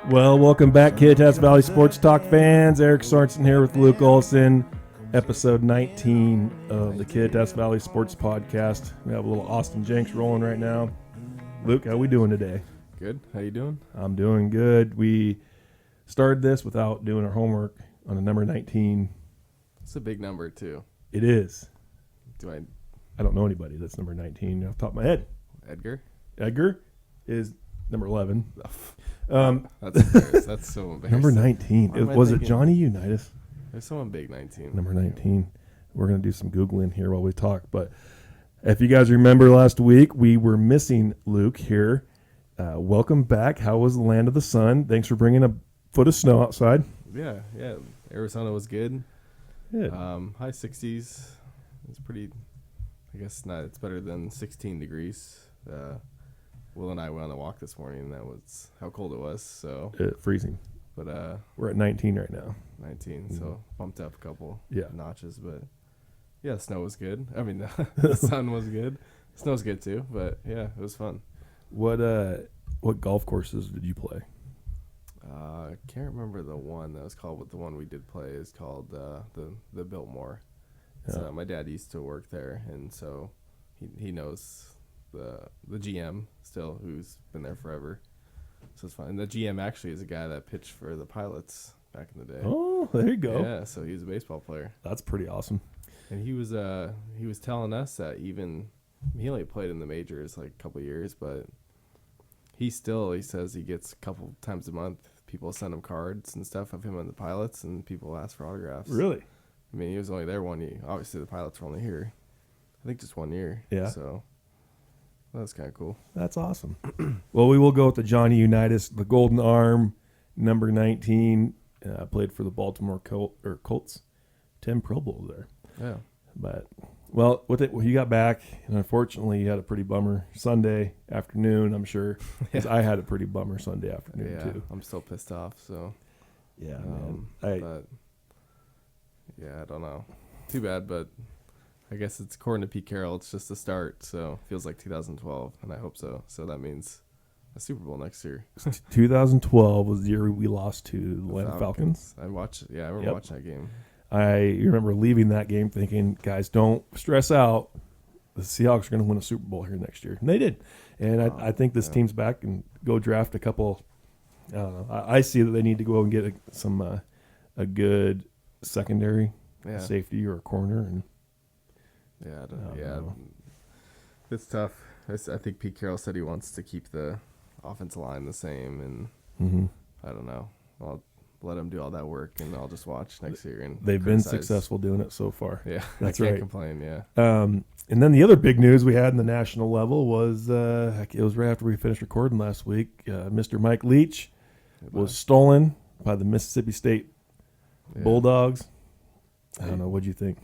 Well, welcome back, Kittitas Valley Sports Talk fans. Eric Sorensen here with Luke Olson, episode 19 of the Kittitas Valley Sports Podcast. We have a little Austin Jenks rolling right now. Luke, how we doing today? Good. How you doing? I'm doing good. We started this without doing our homework on the number 19. It's a big number, too. It is. I don't know anybody that's number 19 off the top of my head. Edgar is number 11. That's embarrassing. That's so embarrassing. Number 19. Was it Johnny Unitas? There's someone big, 19. Number 19. We're going to do some Googling here while we talk. But if you guys remember last week, we were missing Luke here. Welcome back. How was the land of the sun? Thanks for bringing a foot of snow outside. Yeah. Arizona was good. Good. High 60s. It's pretty, I guess not. It's better than 16 degrees. Will and I went on a walk this morning, and that was how cold it was. So freezing. But we're at 19 right now. 19, so bumped up a couple notches. But yeah, snow was good. I mean, the sun was good. Snow's good too. But yeah, it was fun. What golf courses did you play? I can't remember the one that was called. But the one we did play is called the Biltmore. Yeah. So my dad used to work there, and so he knows the GM still, who's been there forever. So it's fun. And the GM actually is a guy that pitched for the Pilots back in the day. Oh, there you go. Yeah, so he was a baseball player. That's pretty awesome. And he was telling us that even he only played in the majors like a couple of years, but he says he gets a couple times a month people send him cards and stuff of him and the Pilots, and people ask for autographs. Really? I mean, he was only there 1 year. Obviously, the Pilots were only here, I think, just 1 year. Yeah. So that's kind of cool. That's awesome. Well, we will go with the Johnny Unitas, the Golden Arm, number 19. Played for the Baltimore Colts. 10 Pro Bowls there. Yeah. But, well, he got back, and unfortunately, he had a pretty bummer Sunday afternoon, I'm sure. Because I had a pretty bummer Sunday afternoon, too. I'm still pissed off, so. Yeah, man. But, yeah, I don't know. Too bad, but I guess it's according to Pete Carroll, it's just the start, so feels like 2012, and I hope so. So that means a Super Bowl next year. 2012 was the year we lost to the Atlanta Falcons. I remember watching that game. I remember leaving that game thinking, guys, don't stress out. The Seahawks are going to win a Super Bowl here next year. And they did. And I think this team's back and go draft a couple. I don't know. I see that they need to go and get a good secondary safety or a corner. And I don't know. It's tough. I think Pete Carroll said he wants to keep the offensive line the same, and I don't know. I'll let him do all that work, and I'll just watch next year. And they've been successful doing it so far. Yeah, that's I can't right. complain. Yeah. And then the other big news we had in the national level was it was right after we finished recording last week. Mr. Mike Leach was stolen by the Mississippi State Bulldogs. I don't know. What'd you think?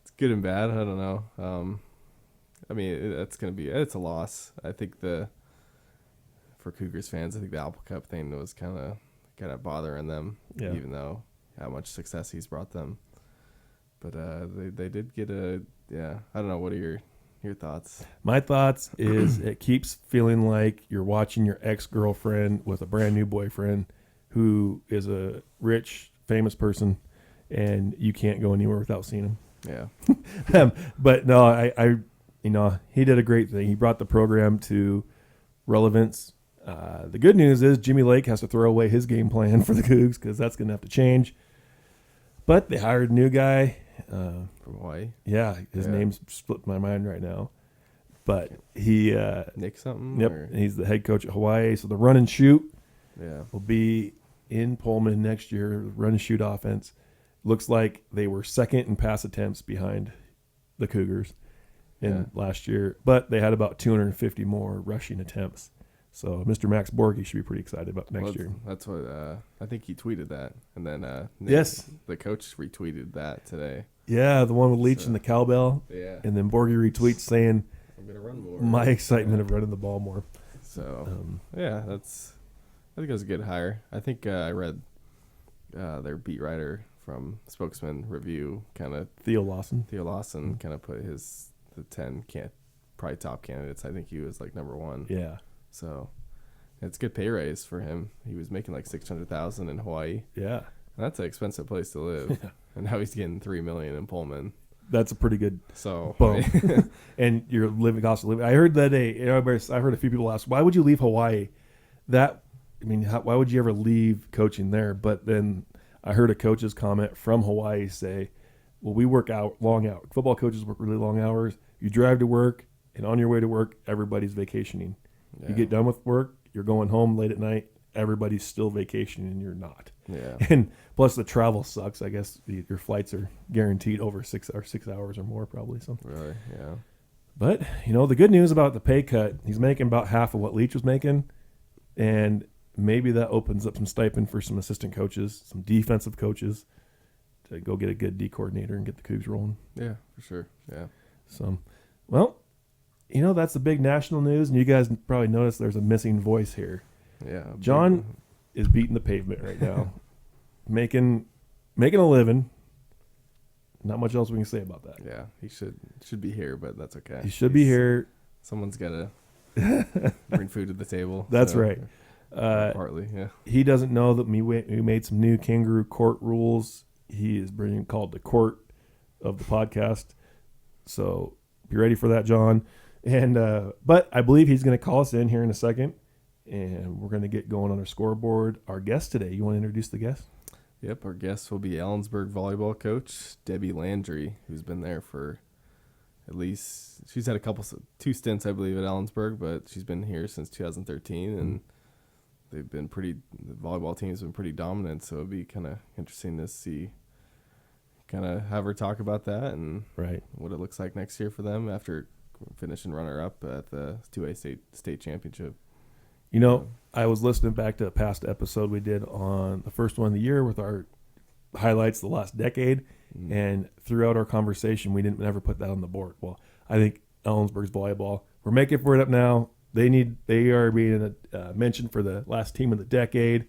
It's good and bad. I don't know. I mean, it's a loss. I think for Cougars fans, I think the Apple Cup thing was kind of bothering them, even though how much success he's brought them. But they did get I don't know. What are your thoughts? My thoughts is it keeps feeling like you're watching your ex-girlfriend with a brand new boyfriend who is a rich, famous person, and you can't go anywhere without seeing him. Yeah. But no, I he did a great thing. He brought the program to relevance. The good news is Jimmy Lake has to throw away his game plan for the Cougs because that's going to have to change. But they hired a new guy. From Hawaii? Yeah, his name's split my mind right now. But he... Nick something? Yep, or? he's the head coach at Hawaii. So the run and shoot will Yeah. be in Pullman next year, run and shoot offense. Looks like they were second in pass attempts behind the Cougars in last year, but they had about 250 more rushing attempts. So Mr. Max Borghi should be pretty excited about next year. That's what I think he tweeted that, and then Nick, the coach, retweeted that today. Yeah, the one with Leach and the cowbell. Yeah, and then Borghi retweets saying, "I'm gonna run more." My excitement of running the ball more. So I think it was a good hire. I think I read their beat writer from Spokesman Review, kind of Theo Lawson, kind of put the 10 probably top candidates. I think he was like number one. Yeah. So It's a good pay raise for him. He was making like $600,000 in Hawaii. Yeah. That's an expensive place to live. Yeah. And now he's getting $3 million in Pullman. That's a pretty good So bump. And your living cost of living. I heard that I heard a few people ask, why would you leave Hawaii? Why would you ever leave coaching there? But then I heard a coach's comment from Hawaii say, well, we work out long hours. Football coaches work really long hours. You drive to work, and on your way to work, everybody's vacationing. Yeah. You get done with work, you're going home late at night, everybody's still vacationing, and you're not. Yeah. And plus the travel sucks. I guess your flights are guaranteed over 6 hours or more, probably. So. Really? Yeah. But, the good news about the pay cut, he's making about half of what Leach was making, and maybe that opens up some stipend for some assistant coaches, some defensive coaches, to go get a good D coordinator and get the Cougs rolling. Yeah, for sure. Yeah. So, well, that's the big national news, and you guys probably noticed there's a missing voice here. Yeah. John is beating the pavement right now, making a living. Not much else we can say about that. Yeah, he should be here, but that's okay. He should be here. Someone's got to bring food to the table. That's so, right. Partly, yeah. He doesn't know that we made some new kangaroo court rules. He is being called the court of the podcast. So be ready for that, John. And but I believe he's going to call us in here in a second, and we're going to get going on our scoreboard. Our guest today, you want to introduce the guest? Yep, our guest will be Ellensburg Volleyball coach Debbie Landrie, who's been there for at least, she's had 2 stints, I believe, at Ellensburg, but she's been here since 2013, and the volleyball team's been pretty dominant, so it'd be kind of interesting to see, have her talk about that and what it looks like next year for them after finishing runner-up at the 2A state championship. I was listening back to a past episode we did on the first one of the year with our highlights the last decade, and throughout our conversation, we didn't ever put that on the board. Well, I think Ellensburg's volleyball, we're making for it up now. They are being mentioned for the last team of the decade,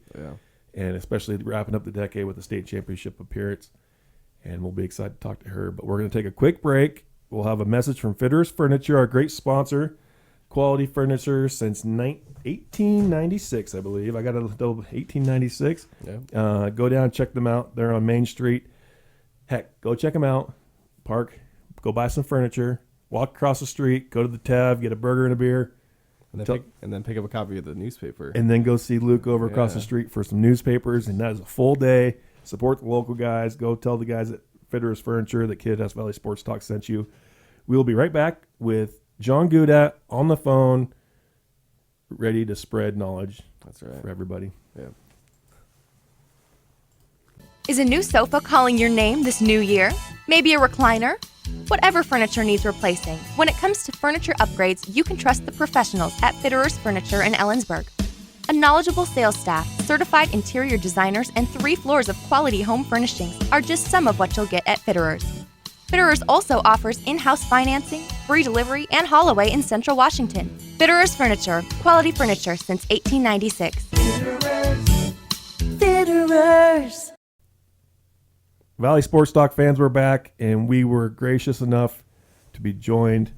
and especially wrapping up the decade with a state championship appearance. And we'll be excited to talk to her. But we're going to take a quick break. We'll have a message from Fitterers Furniture, our great sponsor, quality furniture since 1896, I believe. I got a double 1896. Yeah. Go down, check them out. They're on Main Street. Heck, go check them out. Park, go buy some furniture. Walk across the street, go to the Tav, get a burger and a beer. And then pick up a copy of the newspaper. And then go see Luke over across the street for some newspapers. And that is a full day. Support the local guys. Go tell the guys at Fitterers Furniture that Kittitas Valley Sports Talk sent you. We will be right back with John Goudat on the phone, ready to spread knowledge. That's right. For everybody. Yeah. Is a new sofa calling your name this new year? Maybe a recliner? Whatever furniture needs replacing, when it comes to furniture upgrades, you can trust the professionals at Fitterers Furniture in Ellensburg. A knowledgeable sales staff, certified interior designers, and 3 floors of quality home furnishings are just some of what you'll get at Fitterers. Fitterers also offers in-house financing, free delivery, and haul away in Central Washington. Fitterers Furniture, quality furniture since 1896. Fitterers. Valley Sports Talk fans, we're back, and we were gracious enough to be joined,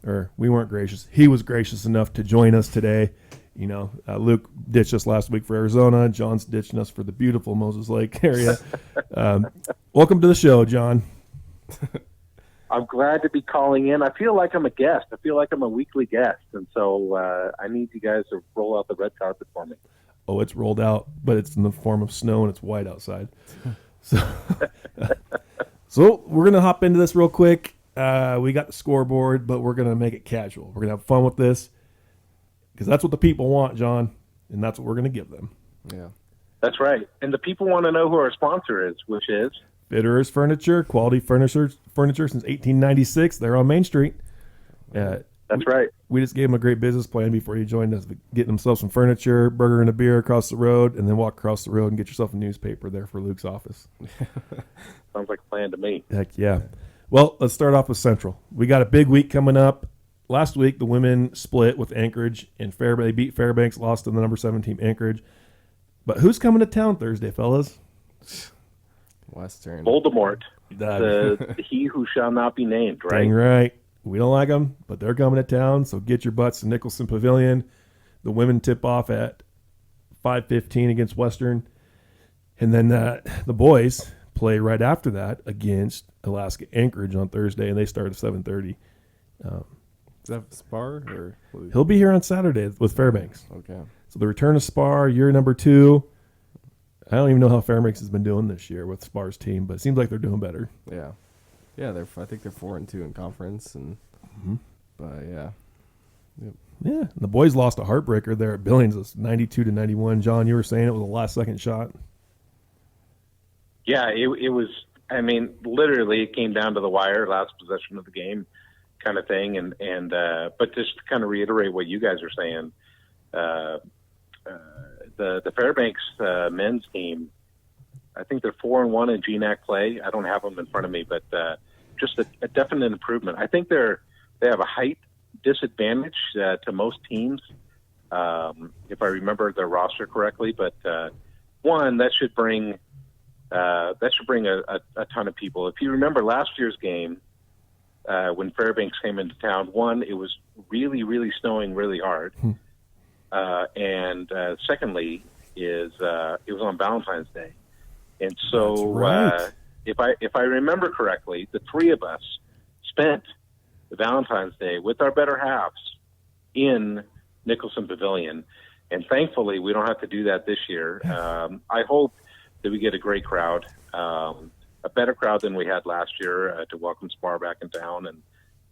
or we weren't gracious. He was gracious enough to join us today. Luke ditched us last week for Arizona. John's ditching us for the beautiful Moses Lake area. Welcome to the show, John. I'm glad to be calling in. I feel like I'm a guest. I feel like I'm a weekly guest, and so I need you guys to roll out the red carpet for me. Oh, it's rolled out, but it's in the form of snow, and it's white outside. So we're going to hop into this real quick. We got the scoreboard, but we're going to make it casual. We're going to have fun with this because that's what the people want, John, and that's what we're going to give them. Yeah. That's right. And the people want to know who our sponsor is, which is? Fitterers Furniture, quality furniture since 1896. They're on Main Street. That's right. We just gave them a great business plan before you joined us, getting themselves some furniture, burger and a beer across the road, and then walk across the road and get yourself a newspaper there for Luke's office. Sounds like a plan to me. Heck yeah. Well, let's start off with Central. We got a big week coming up. Last week, the women split with Anchorage, and they beat Fairbanks, lost to the number 7 team, Anchorage. But who's coming to town Thursday, fellas? Western. Voldemort. He who shall not be named, right? Dang right. We don't like them, but they're coming to town, so get your butts to Nicholson Pavilion. The women tip off at 5:15 against Western, and then the boys play right after that against Alaska Anchorage on Thursday, and they start at 7:30. Is that Spar or? He'll be here on Saturday with Fairbanks. Okay. So the return of Spar, year number 2. I don't even know how Fairbanks has been doing this year with Spar's team, but it seems like they're doing better. Yeah. Yeah, I think they're 4-2 in conference, and but yeah. Yep. Yeah, and the boys lost a heartbreaker there at Billings. It was 92-91. John, you were saying it was a last-second shot. Yeah, it was. I mean, literally, it came down to the wire, last possession of the game, kind of thing. And but just to kind of reiterate what you guys are saying, the Fairbanks men's team, I think they're 4-1 in GNAC play. I don't have them in front of me, but just a definite improvement. I think they have a height disadvantage to most teams, if I remember their roster correctly. But one, that should bring a ton of people. If you remember last year's game, when Fairbanks came into town, one, it was really, really snowing really hard, and secondly is it was on Valentine's Day, and so right. if I remember correctly, the three of us spent the Valentine's Day with our better halves in Nicholson Pavilion, and thankfully we don't have to do that this year. I hope that we get a great crowd, a better crowd than we had last year to welcome Spar back in town,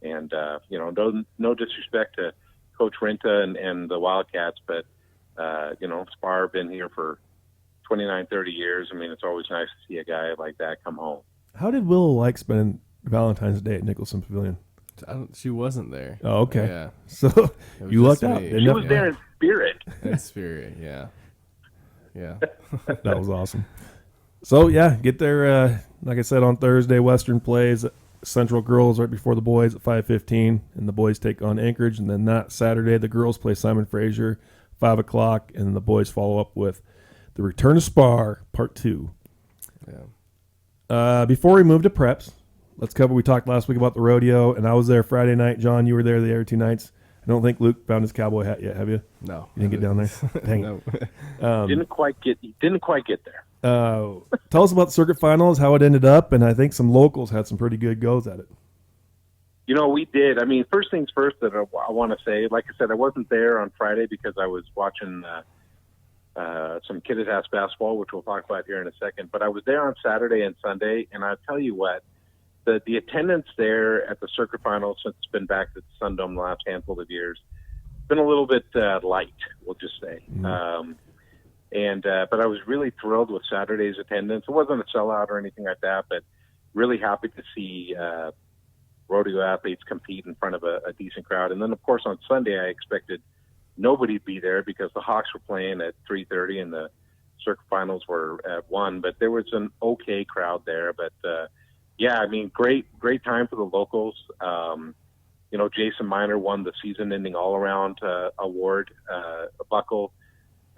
and you know, no disrespect to Coach Renta and the Wildcats, but you know, Spar been here for 29, 30 years. I mean, it's always nice to see a guy like that come home. How did Willow like spending Valentine's Day at Nicholson Pavilion? She wasn't there. Oh, okay. Yeah. So you lucked out. me. She was there in spirit. In spirit, yeah. Yeah. That was awesome. So, yeah, get there, like I said, on Thursday. Western plays Central Girls right before the boys at 5:15, and the boys take on Anchorage. And then that Saturday, the girls play Simon Fraser, 5 o'clock, and then the boys follow up with the Return of Spar, Part 2. Yeah. Before we move to preps, let's cover, we talked last week about the rodeo, and I was there Friday night. John, you were there the other 2 nights. I don't think Luke found his cowboy hat yet, have you? No. You didn't get down there? Dang it. No. Didn't quite get there. Tell us about the circuit finals, how it ended up, and I think some locals had some pretty good goes at it. You know, we did. I mean, first things first that I want to say, like I said, I wasn't there on Friday because I was watching some Kittitas basketball, which we'll talk about here in a second. But I was there on Saturday and Sunday, and I'll tell you what, the attendance there at the circuit finals, since it's been back to the Sun Dome the last handful of years, been a little bit light, we'll just say. Mm-hmm. But I was really thrilled with Saturday's attendance. It wasn't a sellout or anything like that, but really happy to see rodeo athletes compete in front of a decent crowd. And then, of course, on Sunday, I expected nobody to be there because the Hawks were playing at 3:30 and the circuit finals were at 1. But there was an okay crowd there. But yeah, I mean, great time for the locals. You know, Jason Miner won the season-ending all-around award, a buckle.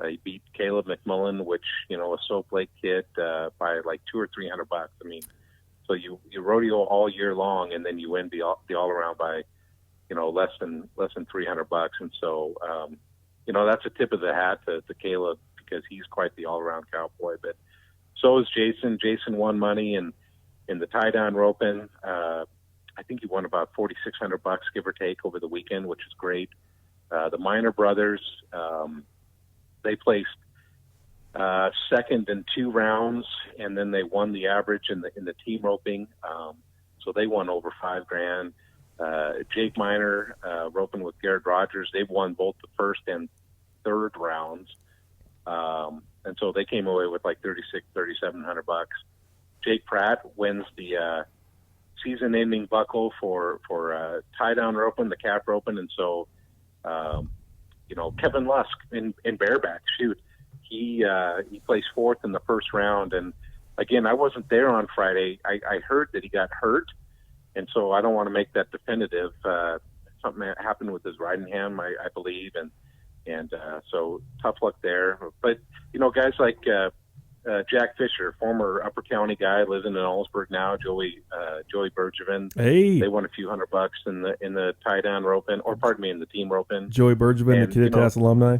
He beat Caleb McMullen, which, you know, a Soap Lake kid, by like $200 or $300. I mean, so you rodeo all year long, and then you win the all-around by, you know, less than $300. And so, you know, that's a tip of the hat to Caleb because he's quite the all-around cowboy. But so is Jason. Jason won money in the tie-down roping. I think he won about $4,600, give or take, over the weekend, which is great. The Miner brothers, they placed second in 2 rounds, and then they won the average in the team roping. So they won over $5,000. Jake Miner roping with Garrett Rogers, they've won both the first and third rounds, and so they came away with like $3,700. Jake Pratt wins the season-ending buckle for tie-down roping, the cap roping, and so you know, Kevin Lusk in bareback, he placed 4th in the first round. And again, I wasn't there on Friday. I heard that he got hurt, and so I don't want to make that definitive. Something that happened with his riding hand, I believe, and so tough luck there. But you know, guys like Jack Fisher, former Upper County guy, lives in Ellensburg now. Joey Bergevin. Hey, They won a few $100 in the tie down roping, or pardon me, in the team roping. Joey Bergevin, And, the Kittitas alumni.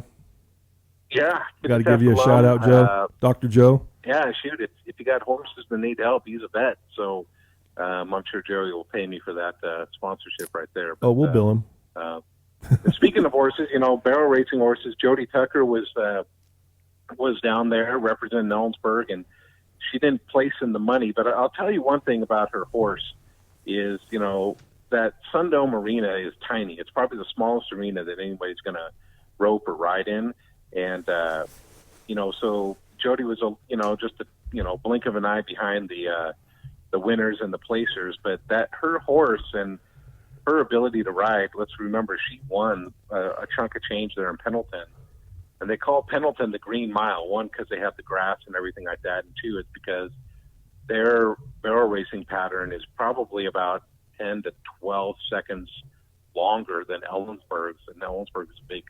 Yeah, Got to give you a shout out, Joe. Dr. Joe. Yeah, shoot, if you got horses that need help, he's a vet. So I'm sure Joey will pay me for that sponsorship right there. But, We'll bill him. Speaking of horses, barrel racing horses, Jody Tucker was down there representing Ellensburg, and she didn't place in the money. But I'll tell you one thing about her horse is, that Sundome Arena is tiny. It's probably the smallest arena that anybody's going to rope or ride in. And, so Jody was, just a, blink of an eye behind the winners and the placers. But that her horse and her ability to ride, let's remember she won a chunk of change there in Pendleton. And they call Pendleton the Green Mile, one, because they have the grass and everything like that, and two, it's because their barrel racing pattern is probably about 10 to 12 seconds longer than Ellensburg's, and Ellensburg is a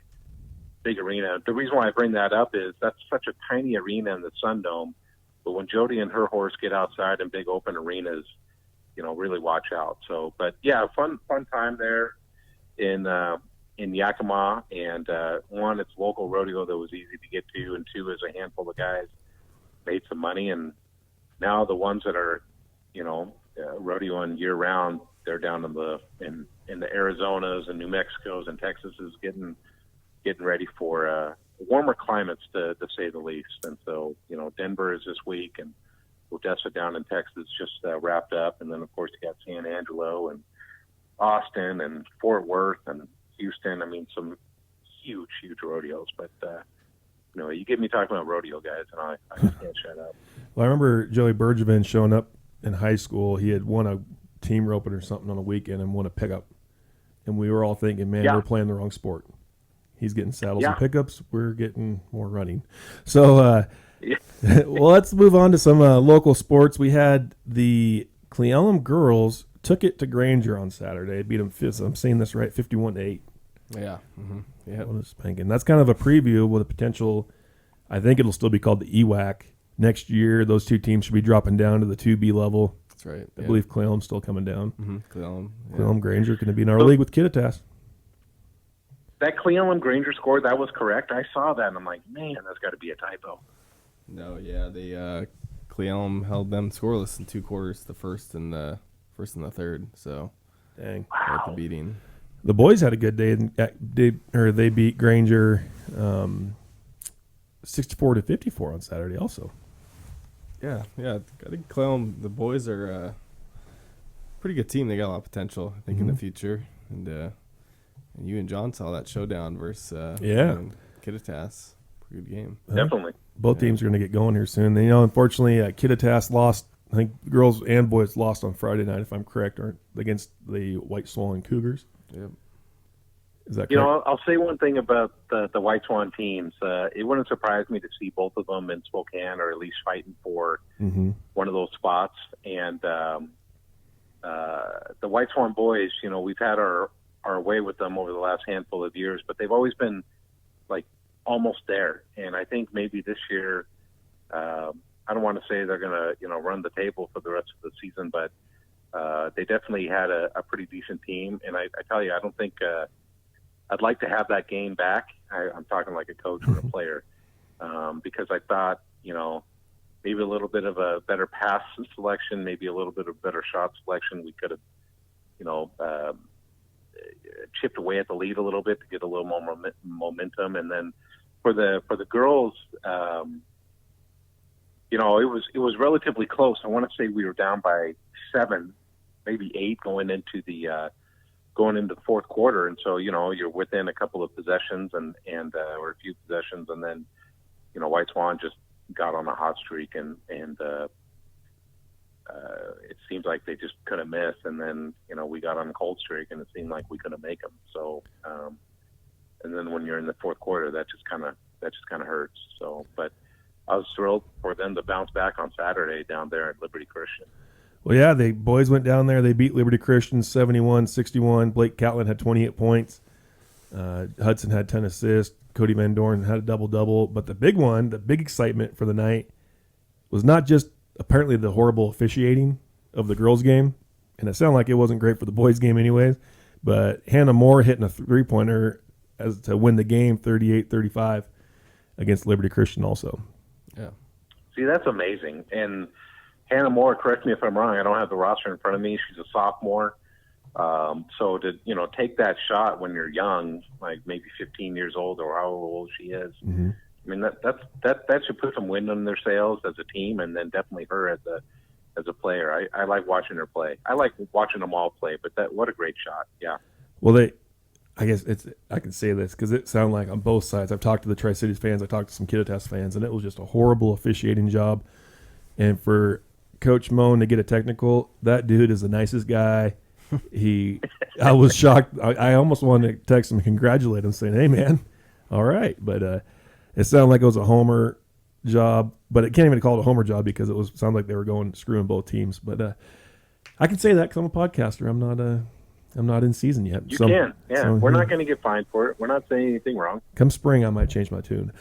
big arena. The reason why I bring that up is that's such a tiny arena in the Sundome, but when Jody and her horse get outside in big open arenas, really watch out. So, but yeah, fun time there in Yakima, and one, it's local rodeo that was easy to get to, and two, is a handful of guys made some money, and now the ones that are, rodeoing year round, they're down in the Arizonas and New Mexicos and Texas is getting ready for warmer climates to say the least. And so, Denver is this week, and Odessa down in Texas just wrapped up, and then of course you got San Angelo and Austin and Fort Worth and Houston. I mean, some huge rodeos, but you get me talking about rodeo guys, and I just can't shut up. Well, I remember Joey Bergevin showing up in high school. He had won a team roping or something on a weekend and won a pickup, and we were all thinking, man, we're playing the wrong sport. He's getting saddles and pickups. We're getting more running. So, well, let's move on to some local sports. We had the Cle girls took it to Granger on Saturday. Beat them. I'm saying this right, 51-8. Yeah. Mm-hmm. Yeah. What a spanking. That's kind of a preview with a potential. I think it'll still be called the EWAC next year. Those two teams should be dropping down to the 2B level. That's right. I believe Cleelum's still coming down. Mm-hmm. Cleelum Granger going to be in our league with Kittitas. That Cleelum Granger score, that was correct. I saw that, and I'm like, man, that's got to be a typo. No, yeah, they Cleelum held them scoreless in 2 quarters, the first and the third. So, dang, quite the beating. The boys had a good day. They beat Granger 64-54 on Saturday. Also, yeah. I think Cleelum, the boys are a pretty good team. They got a lot of potential, I think, in the future. And you and John saw that showdown versus Kittitas. Pretty good game. Definitely. Both teams are going to get going here soon. Unfortunately, Kittitas lost. I think girls and boys lost on Friday night, if I'm correct, against the White Swan Cougars. Yep. Is that correct? I'll say one thing about the White Swan teams. It wouldn't surprise me to see both of them in Spokane, or at least fighting for one of those spots. And the White Swan boys, we've had our way with them over the last handful of years, but they've always been like almost there. And I think maybe this year, I don't want to say they're going to, run the table for the rest of the season, but they definitely had a pretty decent team. And I tell you, I don't think I'd like to have that game back. I'm talking like a coach or a player, because I thought, maybe a little bit of a better pass selection, maybe a little bit of better shot selection. We could have, chipped away at the lead a little bit to get a little more momentum. And then for the girls, it was relatively close. I want to say we were down by 7, maybe 8 going into the fourth quarter. And so, you're within a couple of possessions or a few possessions. And then, White Swan just got on a hot streak and it seems like they just couldn't miss. And then, we got on a cold streak and it seemed like we couldn't make them. So, and then when you're in the fourth quarter, that just kind of hurts. So, but I was thrilled for them to bounce back on Saturday down there at Liberty Christian. Well, yeah, the boys went down there. They beat Liberty Christian 71-61. Blake Catlin had 28 points. Hudson had 10 assists. Cody Van Dorn had a double-double. But the big one, the big excitement for the night, was not just apparently the horrible officiating of the girls' game, and it sounded like it wasn't great for the boys' game anyways, but Hannah Moore hitting a three-pointer as to win the game 38-35 against Liberty Christian also. Yeah. See, that's amazing. And Hannah Moore, correct me if I'm wrong, I don't have the roster in front of me. She's a sophomore. So to, take that shot when you're young, like maybe 15 years old or however old she is, Mm-hmm. I mean, that should put some wind in their sails as a team, and then definitely her as a player. I like watching her play. I like watching them all play, but what a great shot. Yeah. Well, I guess I can say this because it sounded like on both sides. I've talked to the Tri-Cities fans. I talked to some Kittitas fans, and it was just a horrible officiating job. And for Coach Moan to get a technical, that dude is the nicest guy. I was shocked. I almost wanted to text him and congratulate him, saying, "Hey, man, all right." But it sounded like it was a homer job, but it can't even call it a homer job because it sounded like they were going screwing both teams. But I can say that because I'm a podcaster. I'm not in season yet. You can. Yeah, we're not going to get fined for it. We're not saying anything wrong. Come spring, I might change my tune.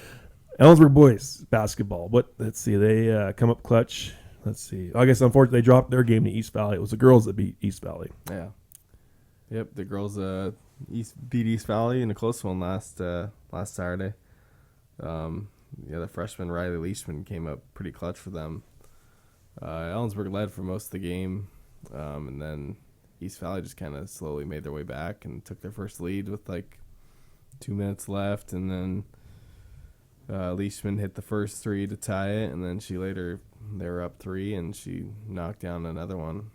Ellensburg boys basketball. Let's see. They come up clutch. Let's see. I guess unfortunately they dropped their game to East Valley. It was the girls that beat East Valley. Yeah. Yep. The girls beat East Valley in a close one last Saturday. The freshman Riley Leishman came up pretty clutch for them. Ellensburg led for most of the game, and then East Valley just kind of slowly made their way back and took their first lead with like 2 minutes left, and then Leishman hit the first three to tie it, and then they were up three, and she knocked down another one.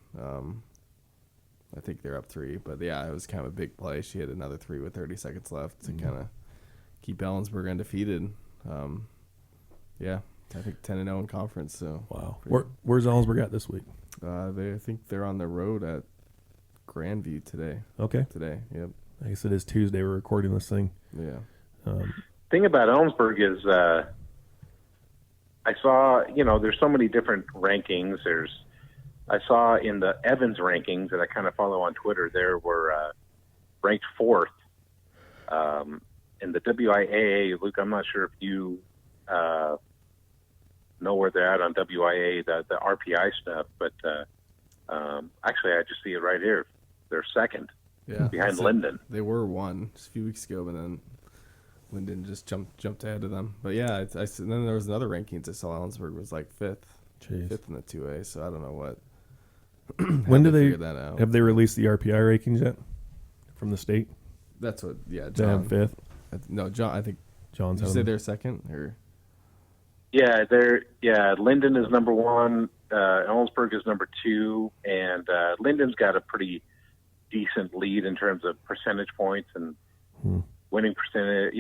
I think they're up three, but yeah, it was kind of a big play. She hit another three with 30 seconds left to kind of keep Ellensburg undefeated. I think 10-0 in conference. So wow, where's Ellensburg at this week? I think they're on the road at Grandview today. Okay. Today, yep. I guess it is Tuesday. We're recording this thing. Yeah. Thing about Ellensburg is I saw, there's so many different rankings. I saw in the Evans rankings that I kind of follow on Twitter, there were ranked fourth in the WIAA. Luke, I'm not sure if you know where they're at on WIA, the RPI stuff, but actually I just see it right here. They're second, behind Linden. They were one just a few weeks ago, but then Linden just jumped ahead of them. But yeah, and then there was another rankings. I saw Ellensburg was like fifth in the 2A. So I don't know what. When do they figure that out? Have they released the RPI rankings yet from the state? That's what. Yeah, John fifth. No, John. I think John's. Did you say they're second or? Yeah, Linden is number one. Ellensburg is number two, and Linden's got a pretty decent lead in terms of percentage points and winning percentage.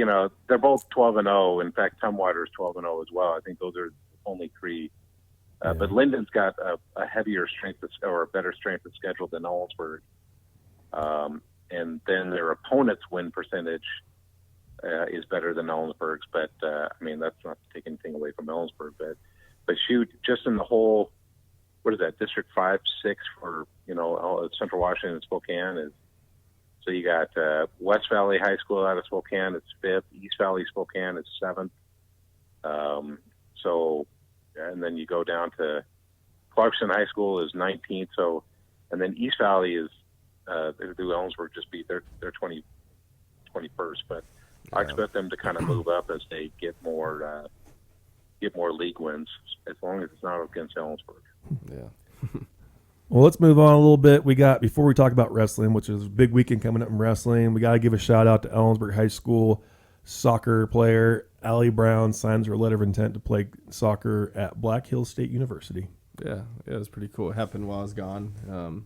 They're both 12-0. In fact, Tumwater is 12-0 as well. I think those are only three. But Linden's got a heavier strength or a better strength of schedule than Ellensburg. And then their opponent's win percentage is better than Ellensburg's. But, that's not to take anything away from Ellensburg. But shoot, just in the whole, what is that, District 5, 6 for, Central Washington and Spokane is, so you got West Valley High School out of Spokane, it's 5th. East Valley Spokane is 7th. And then you go down to Clarkson High School is 19th. So, and then East Valley is, Ellensburg just beat their 21st. But I expect them to kind of move up as they get more league wins, as long as it's not against Ellensburg. Yeah. Well, let's move on a little bit. Before we talk about wrestling, which is a big weekend coming up in wrestling, we got to give a shout out to Ellensburg High School soccer player Allie Brown signs her letter of intent to play soccer at Black Hills State University. Yeah, it was pretty cool. It happened while I was gone.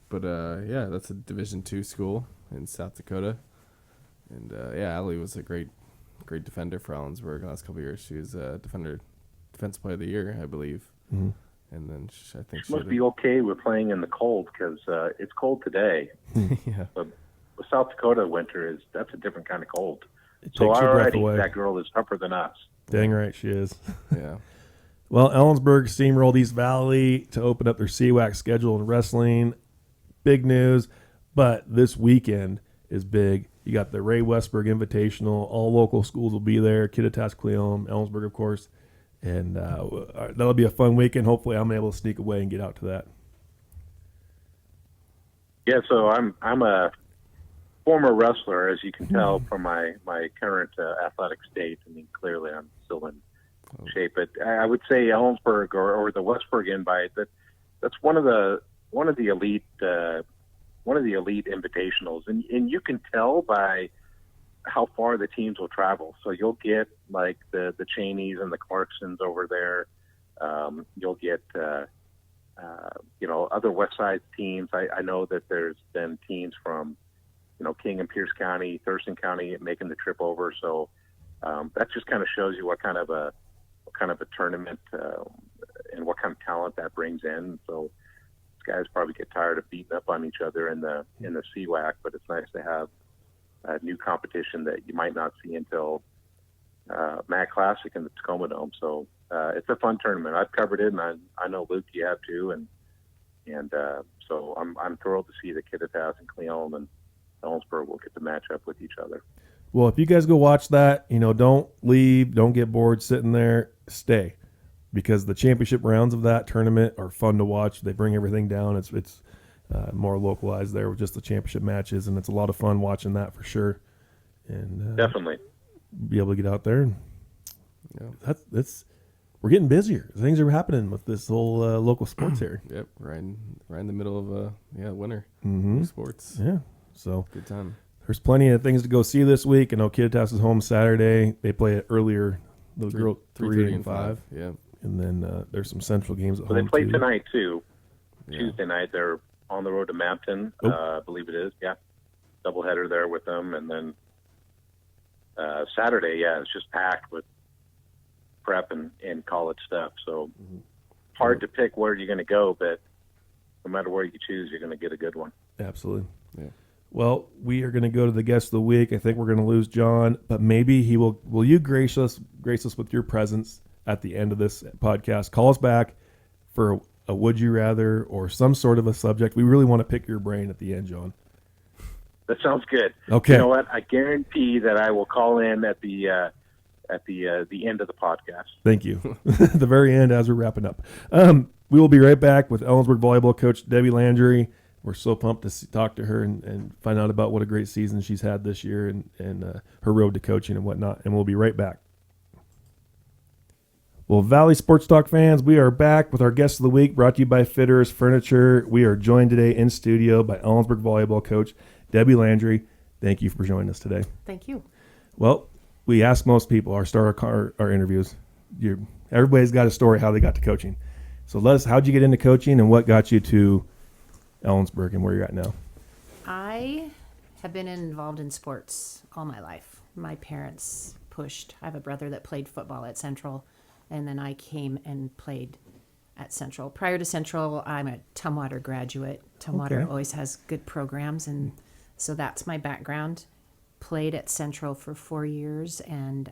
That's a Division II school in South Dakota. And Allie was a great defender for Ellensburg the last couple of years. She was defensive player of the year, I believe. Mm-hmm. And then I think she must be okay with playing in the cold because it's cold today. Yeah. But South Dakota winter that's a different kind of cold. It so takes your breath already away. That girl is tougher than us. Dang right she is. Yeah. Well, Ellensburg steamrolled East Valley to open up their CWAC schedule in wrestling. Big news, but this weekend is big. You got the Ray Westberg Invitational. All local schools will be there. Kittitas, Cleom, Ellensburg, of course. And that'll be a fun weekend. Hopefully I'm able to sneak away and get out to that. Yeah, so I'm a former wrestler, as you can tell from my current athletic state. I mean, clearly I'm still in shape. But I would say Ellensburg or the Westburg invite, that's one of the elite invitationals, and you can tell by how far the teams will travel. So you'll get like the Cheneys and the Clarksons over there. You'll get other West Side teams. I know that there's been teams from King and Pierce County, Thurston County making the trip over. So that just kind of shows you what kind of a tournament and what kind of talent that brings in. So these guys probably get tired of beating up on each other in the CWAC, but it's nice to have a new competition that you might not see until Mac Classic in the Tacoma Dome. So it's a fun tournament. I've covered it, and I know Luke, you have too, and so I'm thrilled to see the Kittitas and Cleon and Ellensburg will get to match up with each other. Well, if you guys go watch that, don't leave, don't get bored sitting there, stay, because the championship rounds of that tournament are fun to watch. They bring everything down. It's more localized there with just the championship matches, and it's a lot of fun watching that for sure. And definitely be able to get out there. And that's we're getting busier. Things are happening with this whole local sports here. Yep, right in the middle of winter sports. Yeah, so good time. There's plenty of things to go see this week. I know Kittitas is home Saturday. They play it earlier. The girl 3 and 5. Yeah, and then there's some central games at home. They play too. tonight too. Yeah. Tuesday night they're on the road to Mampton. I believe it is. Yeah, doubleheader there with them, and then Saturday. Yeah, it's just packed with prep and college stuff. So hard to pick where you're going to go, but no matter where you choose, you're going to get a good one. Absolutely. Yeah. Well, we are going to go to the guest of the week. I think we're going to lose John, but maybe he will. Will you grace us with your presence at the end of this podcast? Call us back for a would you rather or some sort of a subject. We really want to pick your brain at the end, John. That sounds good. Okay. You know what? I guarantee that I will call in at the end of the podcast. Thank you. The very end as we're wrapping up. We will be right back with Ellensburg Volleyball coach Debbie Landrie. We're so pumped to talk to her and find out about what a great season she's had this year and her road to coaching and whatnot. And we'll be right back. Well, Valley Sports Talk fans, we are back with our guest of the week, brought to you by Fitters Furniture. We are joined today in studio by Ellensburg Volleyball coach Debbie Landrie. Thank you for joining us today. Thank you. Well, we ask most people, our interviews, everybody's got a story how they got to coaching. So how'd you get into coaching and what got you to Ellensburg and where you're at now? I have been involved in sports all my life. My parents pushed. I have a brother that played football at Central, and then I came and played at Central. Prior to Central, I'm a Tumwater graduate. Tumwater always has good programs, and so that's my background. Played at Central for 4 years, and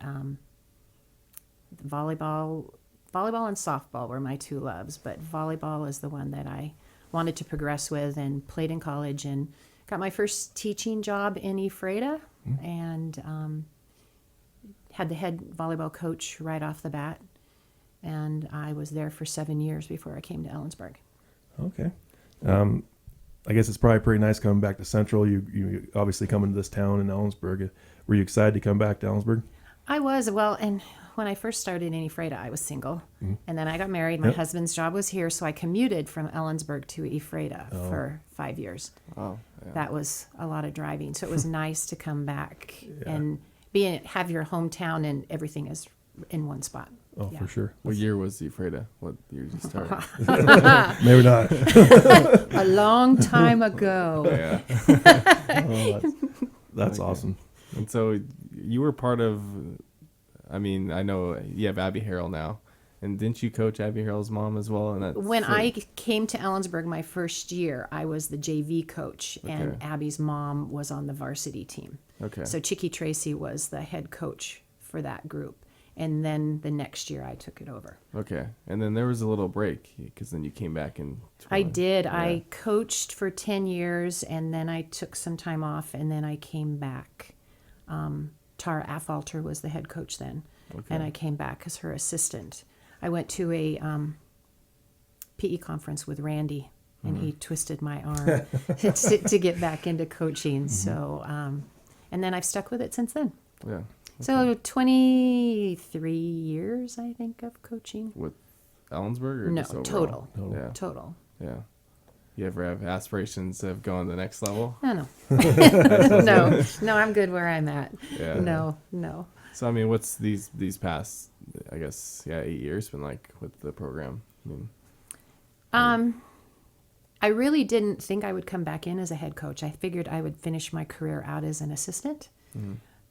volleyball and softball were my two loves, but volleyball is the one that I wanted to progress with, and played in college and got my first teaching job in Ephrata, and had the head volleyball coach right off the bat, and I was there for 7 years before I came to Ellensburg. Okay. I guess it's probably pretty nice coming back to Central. You obviously coming to this town in Ellensburg. Were you excited to come back to Ellensburg? I was. Well, and when I first started in Ephrata, I was single. And then I got married. My husband's job was here, so I commuted from Ellensburg to Ephrata for 5 years. Oh, yeah. That was a lot of driving. So it was nice to come back and have your hometown and everything is in one spot. Oh, for sure. What year was Ephrata? What year did you start? Maybe not. A long time ago. Yeah. That's awesome. And so you were part of, I know you have Abby Harrell now. And didn't you coach Abby Harrell's mom as well? When I came to Ellensburg my first year, I was the JV coach, and Abby's mom was on the varsity team. Okay. So Chicky Tracy was the head coach for that group. And then the next year I took it over. Okay. And then there was a little break because then you came back and... I did. Yeah. I coached for 10 years, and then I took some time off, and then I came back. Tara Affalter was the head coach then, and I came back as her assistant. I went to a PE conference with Randy, and he twisted my arm to get back into coaching. So, and then I've stuck with it since then. Yeah. So 23 years, I think, of coaching. With Ellensburg or No, just overall? total. Yeah. Total. Yeah. You ever have aspirations of going to the next level? No. No, I'm good where I'm at. Yeah. No. So I mean, what's these past, I guess, 8 years been like with the program? I mean, I really didn't think I would come back in as a head coach. I figured I would finish my career out as an assistant.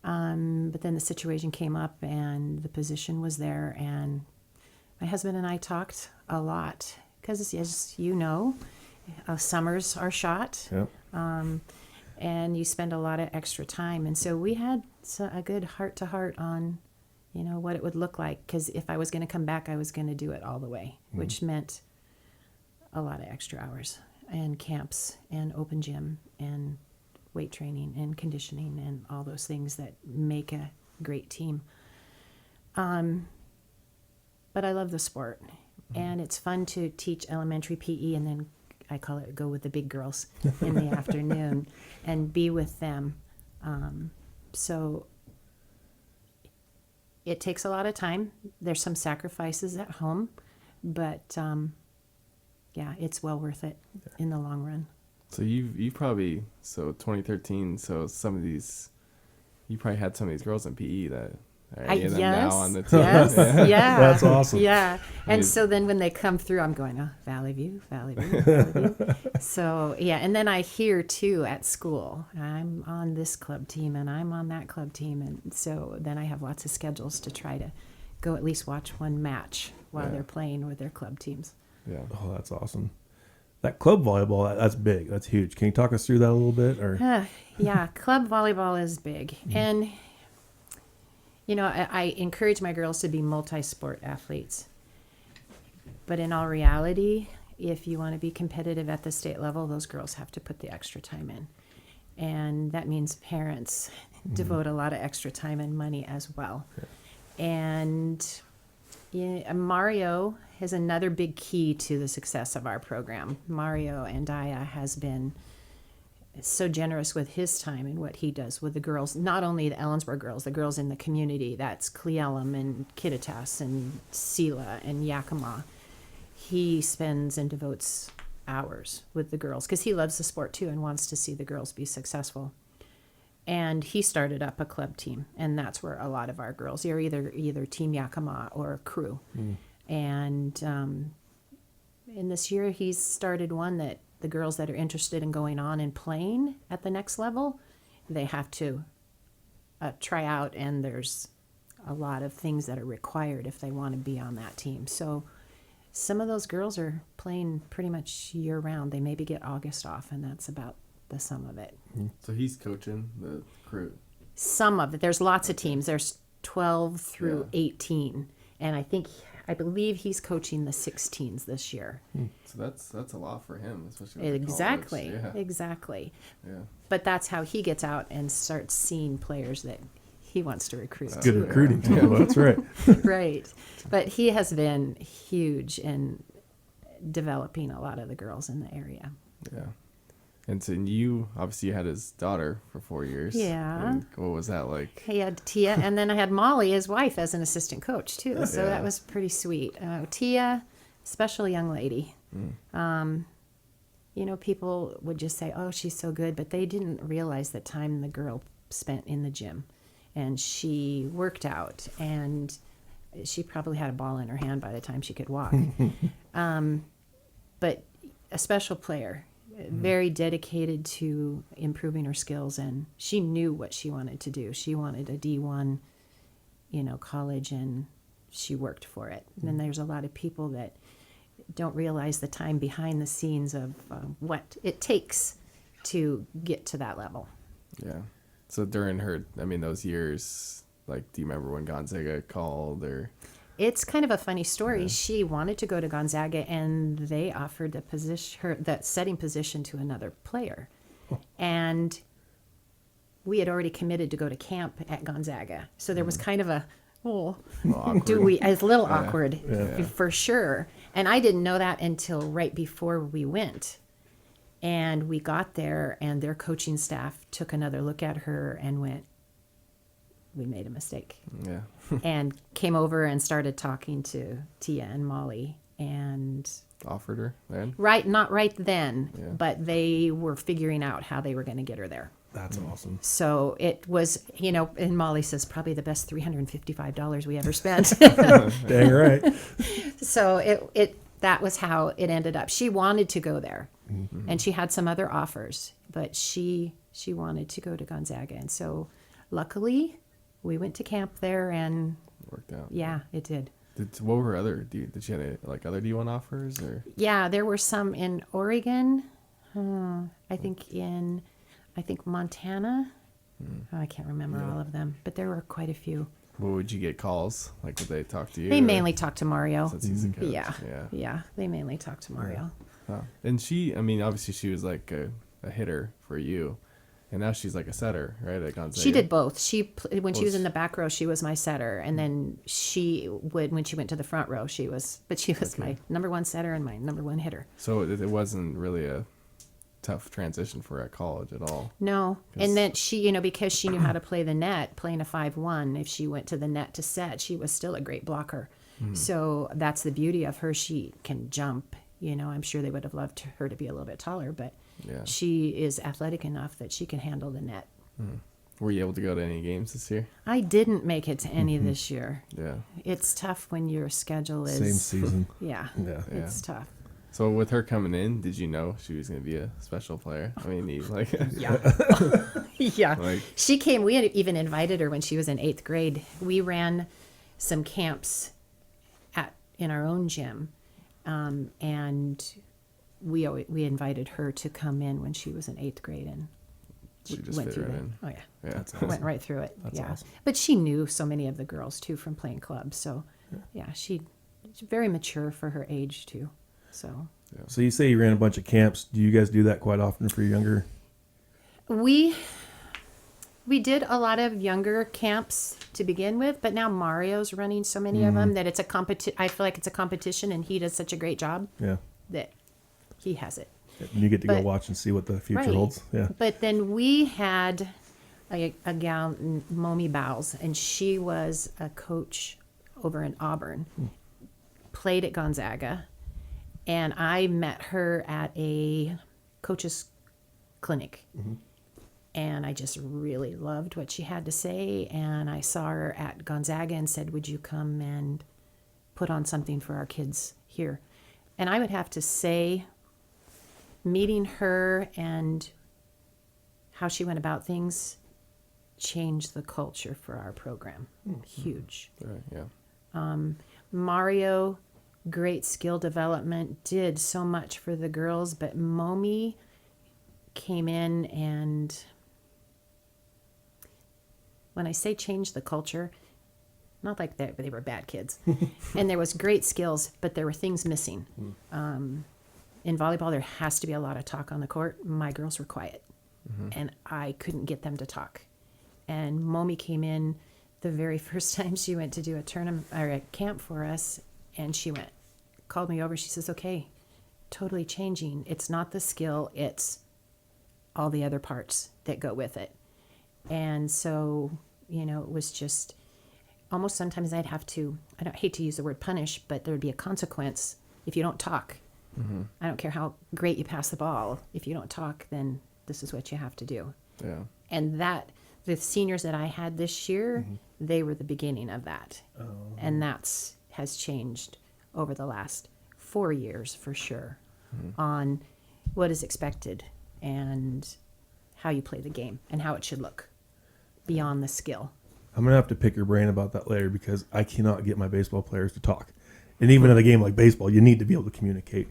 But then the situation came up and the position was there, and my husband and I talked a lot because, as you know, summers are shot. Yep. And you spend a lot of extra time. And so we had a good heart-to-heart on, what it would look like. Because if I was going to come back, I was going to do it all the way, which meant a lot of extra hours and camps and open gym and weight training and conditioning and all those things that make a great team. But I love the sport. And it's fun to teach elementary PE, and then I call it go with the big girls in the afternoon and be with them. So it takes a lot of time. There's some sacrifices at home, but yeah, it's well worth it in the long run. so you probably 2013. So some of these, you probably had some of these girls in PE that are any of them now on the team. Yes, yeah. That's awesome. Yeah. And mean- so then when they come through, I'm going, Valley View. So, yeah. And then I hear, too, at school, I'm on this club team and I'm on that club team. And so then I have lots of schedules to try to go at least watch one match while they're playing with their club teams. Yeah. Oh, that's awesome. That club volleyball, that's big. That's huge. Can you talk us through that a little bit? Or Yeah, club volleyball is big. And, I encourage my girls to be multi-sport athletes. But in all reality, if you want to be competitive at the state level, those girls have to put the extra time in. And that means parents devote a lot of extra time and money as well. Yeah. And Mario is another big key to the success of our program. Mario Andaya has been so generous with his time and what he does with the girls, not only the Ellensburg girls, the girls in the community. That's Cleellum and Kittitas and Sela and Yakima. He spends and devotes hours with the girls because he loves the sport too and wants to see the girls be successful. And he started up a club team, and that's where a lot of our girls are either Team Yakima or crew. And in this year, he's started one that the girls that are interested in going on and playing at the next level, they have to try out, and there's a lot of things that are required if they want to be on that team. So some of those girls are playing pretty much year-round. They maybe get August off, and that's about the sum of it. So he's coaching the crew. Some of it. There's lots of teams. There's 12 through 18, and I believe he's coaching the 16s this year. So that's a lot for him, especially with Exactly. the college. Exactly. Yeah. But that's how he gets out and starts seeing players that he wants to recruit. good too. recruiting too. That's right. Right. But he has been huge in developing a lot of the girls in the area. Yeah. And so you obviously had his daughter for 4 years. Yeah. And what was that like? He had Tia, and then I had Molly, his wife, as an assistant coach too. So that was pretty sweet. Tia, special young lady. People would just say, "Oh, she's so good," but they didn't realize the time the girl spent in the gym, and she worked out, and she probably had a ball in her hand by the time she could walk. But a special player. Very dedicated to improving her skills, and she knew what she wanted to do. She wanted a D1, college, and she worked for it. And then there's a lot of people that don't realize the time behind the scenes of what it takes to get to that level. Yeah. So during those years, like, do you remember when Gonzaga called or? It's kind of a funny story. Yeah. She wanted to go to Gonzaga, and they offered that setting position to another player. Oh. And we had already committed to go to camp at Gonzaga. So there was kind of a Oh, Awkward. do we? It's a little awkward, Yeah. for sure. And I didn't know that until right before we went. And we got there, and their coaching staff took another look at her and went, "We made a mistake." Yeah. And came over and started talking to Tia and Molly. And Offered her then. not right then, Yeah. but they were figuring out how they were going to get her there. That's awesome. So it was, and Molly says probably the best $355 we ever spent. Dang right. So that was how it ended up. She wanted to go there, and she had some other offers, but she wanted to go to Gonzaga, and so luckily we went to camp there, and Worked out. yeah, it did. What were other? Did she have other D1 offers or? Yeah, there were some in Oregon. I think Montana. Oh, I can't remember all of them, but there were quite a few. What would you get calls? Like, would they talk to you? They or- mainly talked to Mario. Since he's a coach. Yeah. Yeah. Yeah, they mainly talked to Mario. Huh. And she, obviously she was like a hitter for you, and now she's like a setter, right? At Gonzaga. She did both. When she was Was- in the back row, she was my setter, and then when she went to the front row, she was my number one setter and my number one hitter. So it wasn't really a tough transition for her at college at all. No, Yes. and then she, because she knew how to play the net, playing a 5-1. If she went to the net to set, she was still a great blocker. So that's the beauty of her. She can jump. I'm sure they would have loved her to be a little bit taller, but Yeah. she is athletic enough that she can handle the net. Were you able to go to any games this year? I didn't make it to any this year. Yeah. It's tough when your schedule is Same season. Yeah, Yeah. it's tough. So with her coming in, did you know she was going to be a special player? Yeah. Yeah. Like- She came, we had even invited her when she was in 8th grade. We ran some camps in our own gym. And we invited her to come in when she was in 8th grade, and She just went fit through right it. in. Oh, yeah. Yeah. Went right through it. That's yeah. awesome. But she knew so many of the girls too from playing clubs. So yeah, she's very mature for her age too. So So you say you ran a bunch of camps. Do you guys do that quite often for younger? we did a lot of younger camps to begin with, but now Mario's running so many of them that it's a I feel like it's a competition, and he does such a great job Yeah. that he has it. And you get to go But- watch and see what the future Right. holds. Yeah. But then we had a gal, Momi Bowles, and she was a coach over in Auburn, played at Gonzaga, and I met her at a coach's clinic. And I just really loved what she had to say. And I saw her at Gonzaga and said, "Would you come and put on something for our kids here?" And I would have to say, meeting her and how she went about things changed the culture for our program. Huge. Right, yeah. Mario, great skill development, did so much for the girls, but Momi came in, and when I say change the culture, not like they were bad kids. And there was great skills, but there were things missing. In volleyball, there has to be a lot of talk on the court. My girls were quiet, and I couldn't get them to talk. And Momi came in the very first time she went to do a tournament or a camp for us, and she called me over. She says, "Okay, totally changing. It's not the skill, it's all the other parts that go with it." And so, it was just almost sometimes I'd have to, I don't hate to use the word punish, but there would be a consequence if you don't talk. I don't care how great you pass the ball. If you don't talk, then this is what you have to do. Yeah. And the seniors that I had this year, they were the beginning of that. And has changed over the last 4 years for sure on what is expected and how you play the game and how it should look beyond the skill. I'm going to have to pick your brain about that later because I cannot get my baseball players to talk. And even in a game like baseball, you need to be able to communicate.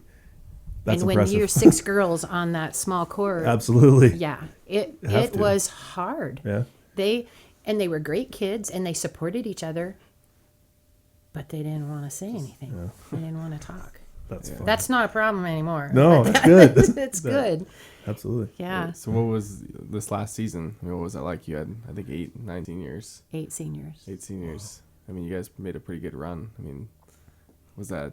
That's and when impressive. you're 6 girls on that small court, Absolutely. yeah, it Have to. was hard. Yeah. They were great kids and they supported each other, but they didn't want to say anything. They didn't want to talk. That's fun. That's not a problem anymore. No, it's good. It's good. Absolutely. Yeah. So what was this last season? What was it like? You had, I think, 9 seniors. 8 seniors. 8 seniors. I mean, you guys made a pretty good run. I mean, was that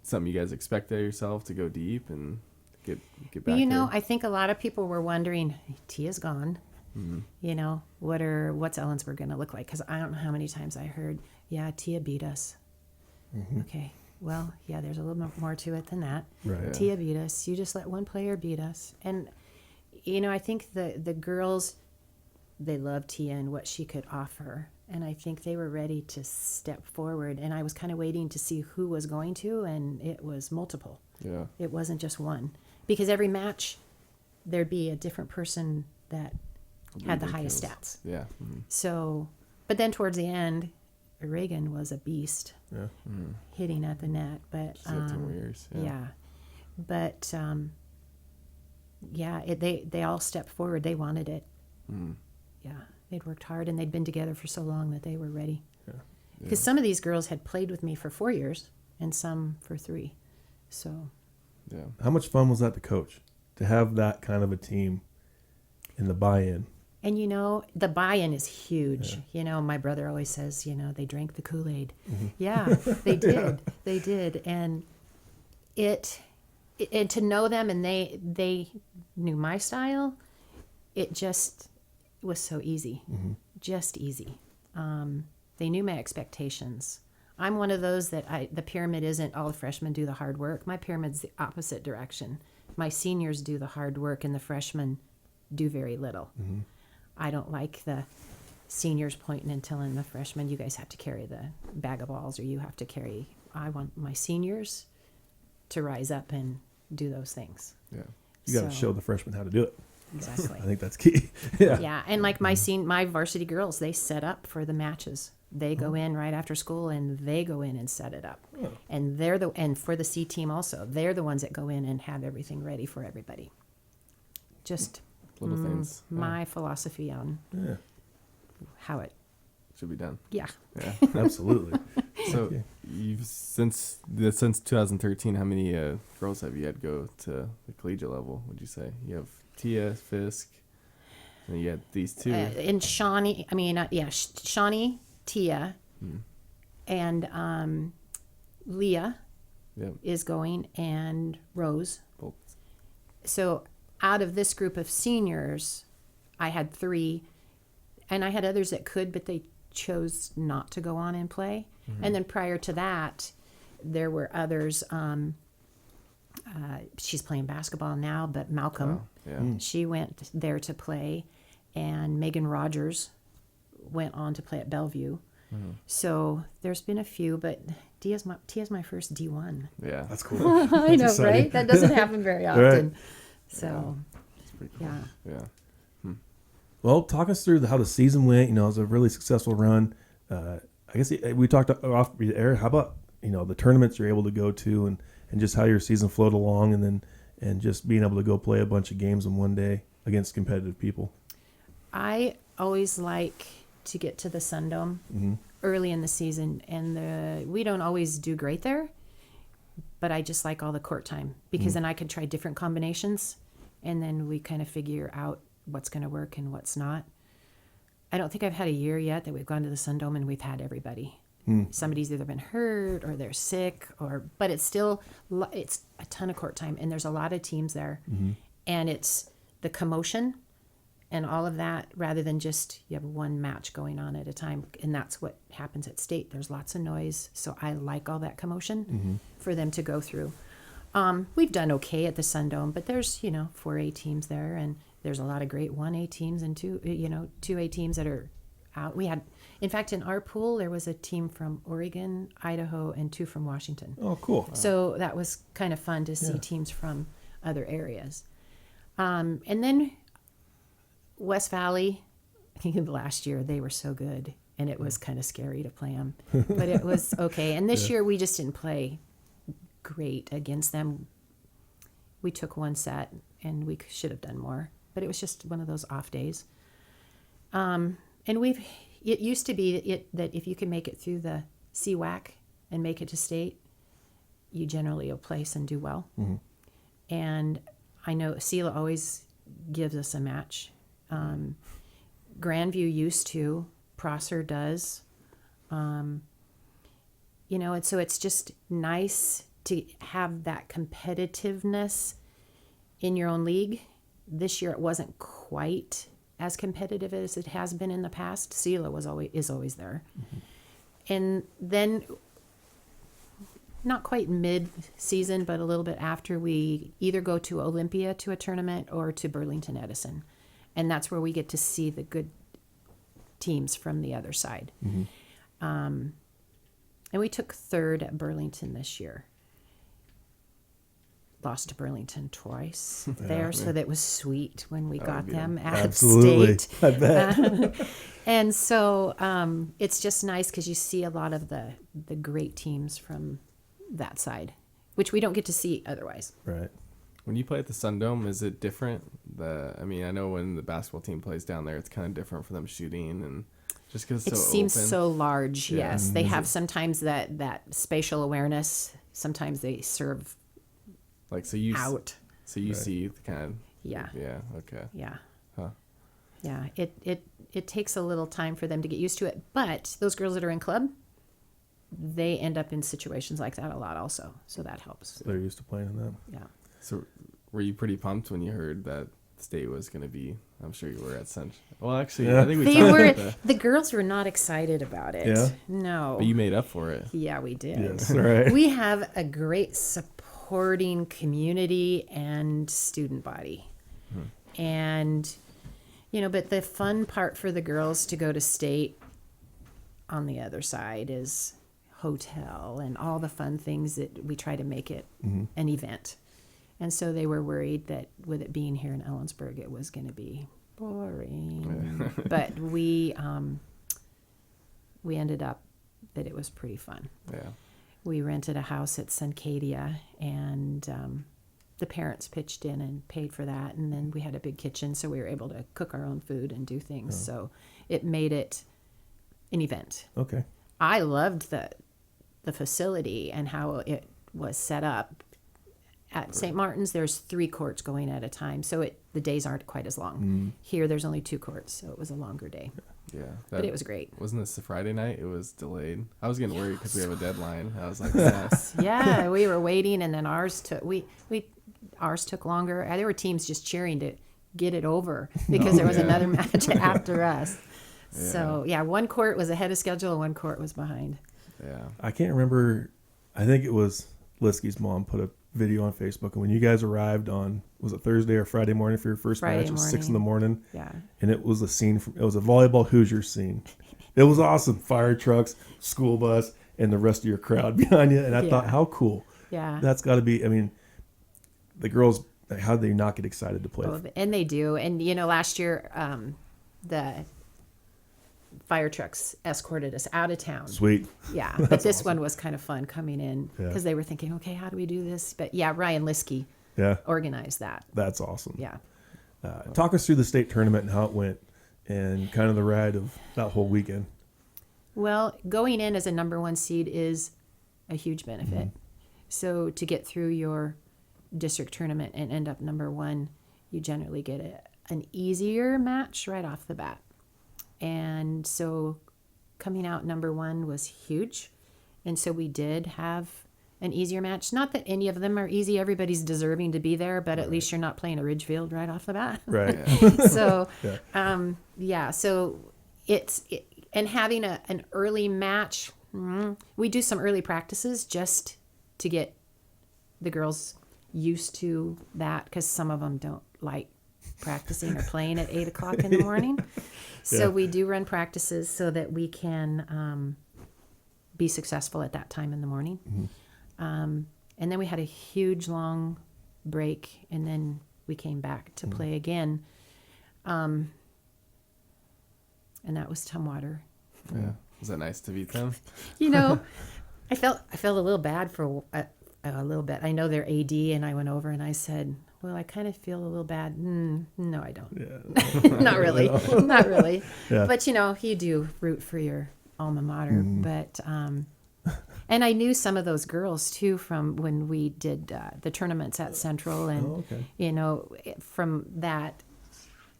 something you guys expected of yourself to go deep and get back? You know, there? I think a lot of people were wondering, Tia's gone. You know, what's Ellensburg going to look like? Because I don't know how many times I heard, yeah, Tia beat us. Okay, well, yeah, there's a little bit more to it than that. Right. Tia beat us. You just let one player beat us. And, you know, I think the girls, they loved Tia and what she could offer. And I think they were ready to step forward. And I was kind of waiting to see who was going to, and it was multiple. Yeah. It wasn't just one. Because every match, there'd be a different person that had the highest stats. Yeah. So, but then towards the end, Reagan was a beast Yeah. hitting at the net. But She's got 10 more years. yeah. But yeah, they all stepped forward. They wanted it. Yeah, they'd worked hard and they'd been together for so long that they were ready. Because some of these girls had played with me for 4 years and some for 3. So. Yeah. How much fun was that to coach? To have that kind of a team and the buy-in? And, you know, the buy-in is huge. You know, my brother always says, you know, they drank the Kool-Aid. Yeah, they did. They did. And and to know them and they knew my style, it just was so easy. Just easy. They knew my expectations. I'm one of those that the pyramid isn't all the freshmen do the hard work. My pyramid's the opposite direction. My seniors do the hard work and the freshmen do very little. I don't like the seniors pointing and telling the freshmen, you guys have to carry the bag of balls or you have to carry. I want my seniors to rise up and do those things. Yeah. You got to So- show the freshmen how to do it. Exactly. I think that's key. Yeah. Yeah, and like my varsity girls, they set up for the matches. They go in right after school and they go in and set it up. And and for the C team also, they're the ones that go in and have everything ready for everybody. Just Little things. my philosophy on Yeah. how it. Should be done. Yeah. Yeah. Absolutely. So Okay. you've since 2013, how many girls have you had go to the collegiate level? Would you say you have Tia, Fisk, and you had these two? And Shawnee, Shawnee, Tia, and Leah Yep. is going, and Rose. Both. So out of this group of seniors, I had 3, and I had others that could, but they chose not to go on and play. And then prior to that, there were others. She's playing basketball now, but Malcolm, Yeah. she went there to play, and Megan Rogers went on to play at Bellevue. So there's been a few, but Tia's my first D1. Yeah. That's cool. I know, exciting. right? That doesn't happen very often. So, It's pretty cool. yeah. Yeah. Well, talk us through how the season went. You know, it was a really successful run. I guess we talked off the air. How about, you know, the tournaments you're able to go to and just how your season flowed along and just being able to go play a bunch of games in one day against competitive people? I always like to get to the Sundome early in the season, and we don't always do great there, but I just like all the court time because then I can try different combinations, and then we kind of figure out what's going to work and what's not. I don't think I've had a year yet that we've gone to the Sundome and we've had everybody. Somebody's either been hurt or they're sick, but it's a ton of court time, and there's a lot of teams there, and it's the commotion and all of that rather than just you have one match going on at a time, and that's what happens at state. There's lots of noise, so I like all that commotion for them to go through. We've done okay at the Sundome, but there's 4A teams there, and there's a lot of great 1A teams and 2A teams that are out. We had, in fact, in our pool there was a team from Oregon, Idaho, and 2 from Washington. Oh, cool. So that was kind of fun to see teams from other areas. And then West Valley, I think last year they were so good, and it was kind of scary to play them, but it was okay. And this year we just didn't play great against them. We took one set, and we should have done more, but it was just one of those off days. And it used to be that if you can make it through the CWAC and make it to state, you generally will place and do well. And I know SELA always gives us a match. Grandview used to, Prosser does. and so it's just nice to have that competitiveness in your own league. This year it wasn't quite as competitive as it has been in the past. SELA is always there. And then not quite mid-season, but a little bit after, we either go to Olympia to a tournament or to Burlington Edison. And that's where we get to see the good teams from the other side. And we took third at Burlington this year. Lost to Burlington twice there, so that was sweet when we got them at Absolutely. state. I bet. And so it's just nice because you see a lot of the great teams from that side, which we don't get to see otherwise. Right. When you play at the Sun Dome, is it different? I know when the basketball team plays down there, it's kind of different for them shooting, and just because It it's so seems open. so large, Yeah. yes. They have sometimes that spatial awareness. Sometimes they serve Like, so you out. So you see the kind of. Yeah. Yeah. Okay. Yeah. Huh. Yeah. It takes a little time for them to get used to it. But those girls that are in club, they end up in situations like that a lot also. So that helps. They're used to playing in that. Yeah. So were you pretty pumped when you heard that state was going to be? I'm sure you were at Central. Well, actually, Yeah. I think we They talked were about the girls were not excited about it. Yeah? No. but you made up for it. Yeah, we did. Yes. Right. We have a great supporting community and student body. And, but the fun part for the girls to go to state on the other side is hotel and all the fun things that we try to make it an event. And so they were worried that with it being here in Ellensburg, it was going to be boring. But we ended up that it was pretty fun. Yeah. We rented a house at Suncadia, and the parents pitched in and paid for that. And then we had a big kitchen, so we were able to cook our own food and do things. So it made it an event. Okay. I loved the facility and how it was set up. At St. Martin's, there's 3 courts going at a time, so the days aren't quite as long. Here, there's only 2 courts, so it was a longer day. Yeah. But it was great. Wasn't this a Friday night? It was delayed. I was getting worried because we have a deadline. I was like, yes. Yeah, we were waiting, and then ours took ours took longer. There were teams just cheering to get it over because there was another match after us. So yeah, 1 court was ahead of schedule, and 1 court was behind. Yeah. I can't remember. I think it was Liskey's mom put a video on Facebook, and when you guys arrived on, was it Thursday or Friday morning for your first Friday match? It was 6 in the morning. Yeah. And it was it was a volleyball Hoosiers scene. It was awesome. Fire trucks, school bus, and the rest of your crowd behind you. And I thought, how cool. Yeah. That's got to be, the girls, how do they not get excited to play? And they do. And, last year, the fire trucks escorted us out of town. Sweet. Yeah. But this one was kind of fun coming in because they were thinking, okay, how do we do this? But yeah, Ryan Liskey organized that. That's awesome. Yeah. Talk us through the state tournament and how it went and kind of the ride of that whole weekend. Well, going in as a number 1 seed is a huge benefit. So to get through your district tournament and end up number 1, you generally get an easier match right off the bat. And so coming out number 1 was huge. And so we did have an easier match. Not that any of them are easy. Everybody's deserving to be there, but at least you're not playing a Ridgefield right off the bat. Right. So, so and having an early match, we do some early practices just to get the girls used to that because some of them don't like practicing or playing at 8 o'clock in the morning. So we do run practices so that we can be successful at that time in the morning. And then we had a huge long break, and then we came back to play again. And that was Tumwater. Yeah. Was that nice to beat them? I felt a little bad for a little bit. I know their AD, and I went over and I said, well, I kind of feel a little bad. No, I don't. Yeah. Not really. Not really. Yeah. But, you do root for your alma mater. But, and I knew some of those girls, too, from when we did the tournaments at Central. And, from that.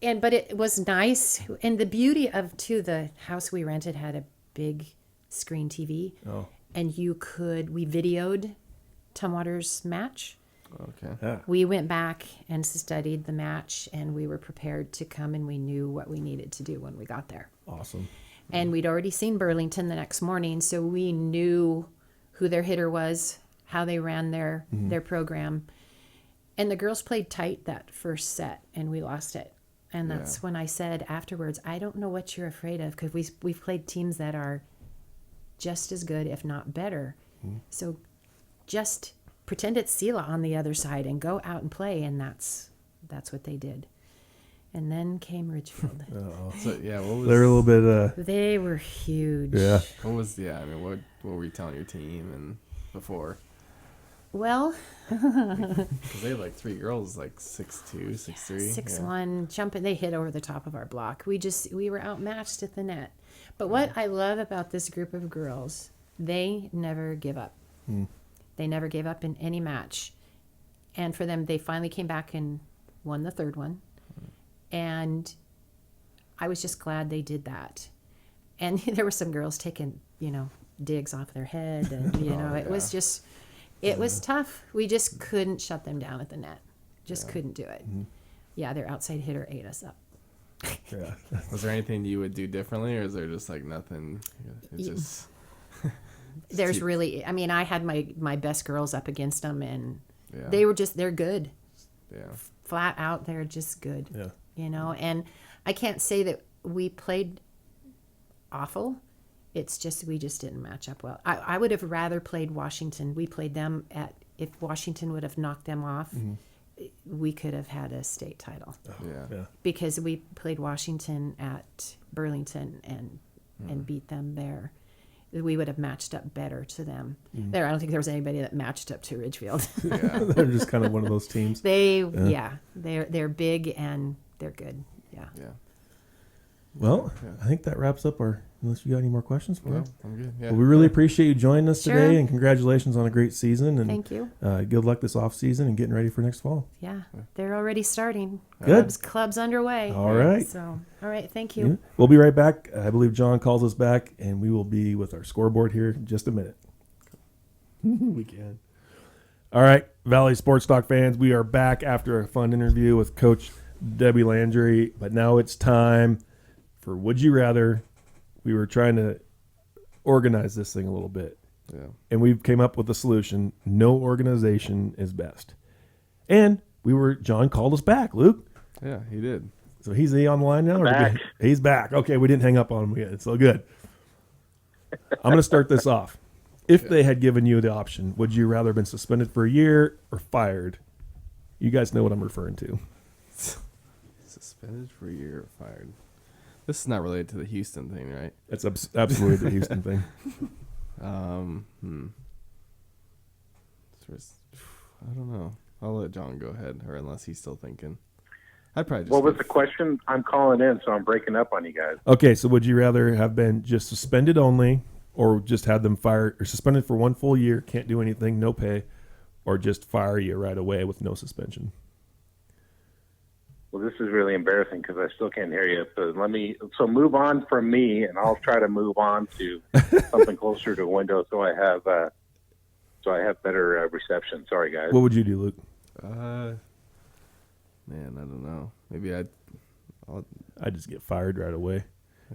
But it was nice. And the beauty of, too, the house we rented had a big screen TV. Oh. and we videoed Tumwater's match. Okay. Yeah. We went back and studied the match, and we were prepared to come, and we knew what we needed to do when we got there. Awesome. And we'd already seen Burlington the next morning, so we knew who their hitter was, how they ran their program. And the girls played tight that first set, and we lost it. And that's when I said afterwards, I don't know what you're afraid of, because we've played teams that are just as good, if not better. So just pretend it's Sela on the other side and go out and play, and that's what they did. And then came Ridgefield. So, what was... They're a little bit. They were huge. Yeah. What were you telling your team and before? Well, Because they had like 3 girls, like 6'2", 6'3". 6'1", jumping. They hit over the top of our block. We were outmatched at the net. But what I love about this group of girls, they never give up. They never gave up in any match. And for them, they finally came back and won the third one. And I was just glad they did that. And there were some girls taking, digs off their head. And, it was just, it was tough. We just couldn't shut them down at the net. Just couldn't do it. Yeah, their outside hitter ate us up. Yeah. Was there anything you would do differently, or is there just like nothing? It's just... There's really, I had my best girls up against them, and Yeah. they're good. Yeah. Flat out, they're just good. Yeah. And I can't say that we played awful. It's just, we just didn't match up well. I would have rather played Washington. We played them if Washington would have knocked them off, we could have had a state title. Yeah. Because we played Washington at Burlington and beat them there. We would have matched up better to them. There, I don't think there was anybody that matched up to Ridgefield. They're just kind of one of those teams. They're big and they're good. Yeah. Yeah. Well, I think that wraps up unless you got any more questions for No, us. I'm good. Yeah. Well, we really appreciate you joining us Sure. today, and congratulations on a great season. And Thank you. Good luck this off season and getting ready for next fall. Yeah, they're already starting. Good. Club's underway. All right. So, all right. Thank you. Yeah. We'll be right back. I believe John calls us back, and we will be with our scoreboard here in just a minute. We can. All right, Valley Sports Talk fans, we are back after a fun interview with Coach Debbie Landrie, but now it's time for Would You Rather. We were trying to organize this thing a little bit, and we came up with a solution. No organization is best. And John called us back, Luke. Yeah, he did. So he's on the line now? Back. He's back. Okay, we didn't hang up on him yet. It's so good. I'm going to start this off. If they had given you the option, would you rather have been suspended for a year or fired? You guys know what I'm referring to. Suspended for a year or fired. This is not related to the Houston thing, right? That's absolutely the Houston thing. I don't know. I'll let John go ahead, or unless he's still thinking. I'd probably just... What was the question? I'm calling in, so I'm breaking up on you guys. Okay, so would you rather have been just suspended only, or just had them fired or suspended for 1 full year, can't do anything, no pay, or just fire you right away with no suspension? Well, this is really embarrassing because I still can't hear you. So move on from me, and I'll try to move on to something closer to a window so I have better reception. Sorry, guys. What would you do, Luke? Man, I don't know. Maybe I'd just get fired right away.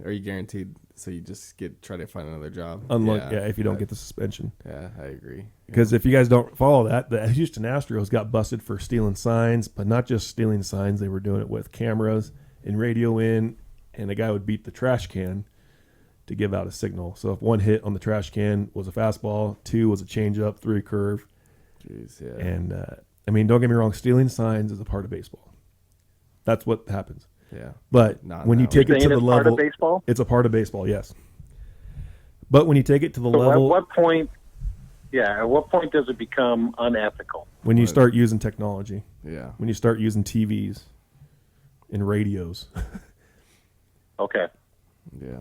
Are you guaranteed? So you just try to find another job? If you don't get the suspension. Yeah, I agree. Because if you guys don't follow that, the Houston Astros got busted for stealing signs, but not just stealing signs. They were doing it with cameras and radio in, and the guy would beat the trash can to give out a signal. So if 1 hit on the trash can was a fastball, 2 was a changeup, 3 curve. Jeez, yeah. And, don't get me wrong, stealing signs is a part of baseball. That's what happens. Yeah. But when you take it to the level, part of baseball? It's a part of baseball, yes. But when you take it to the level, at what point does it become unethical? When you start using technology, Yeah. when you start using TVs and radios. Okay. Yeah.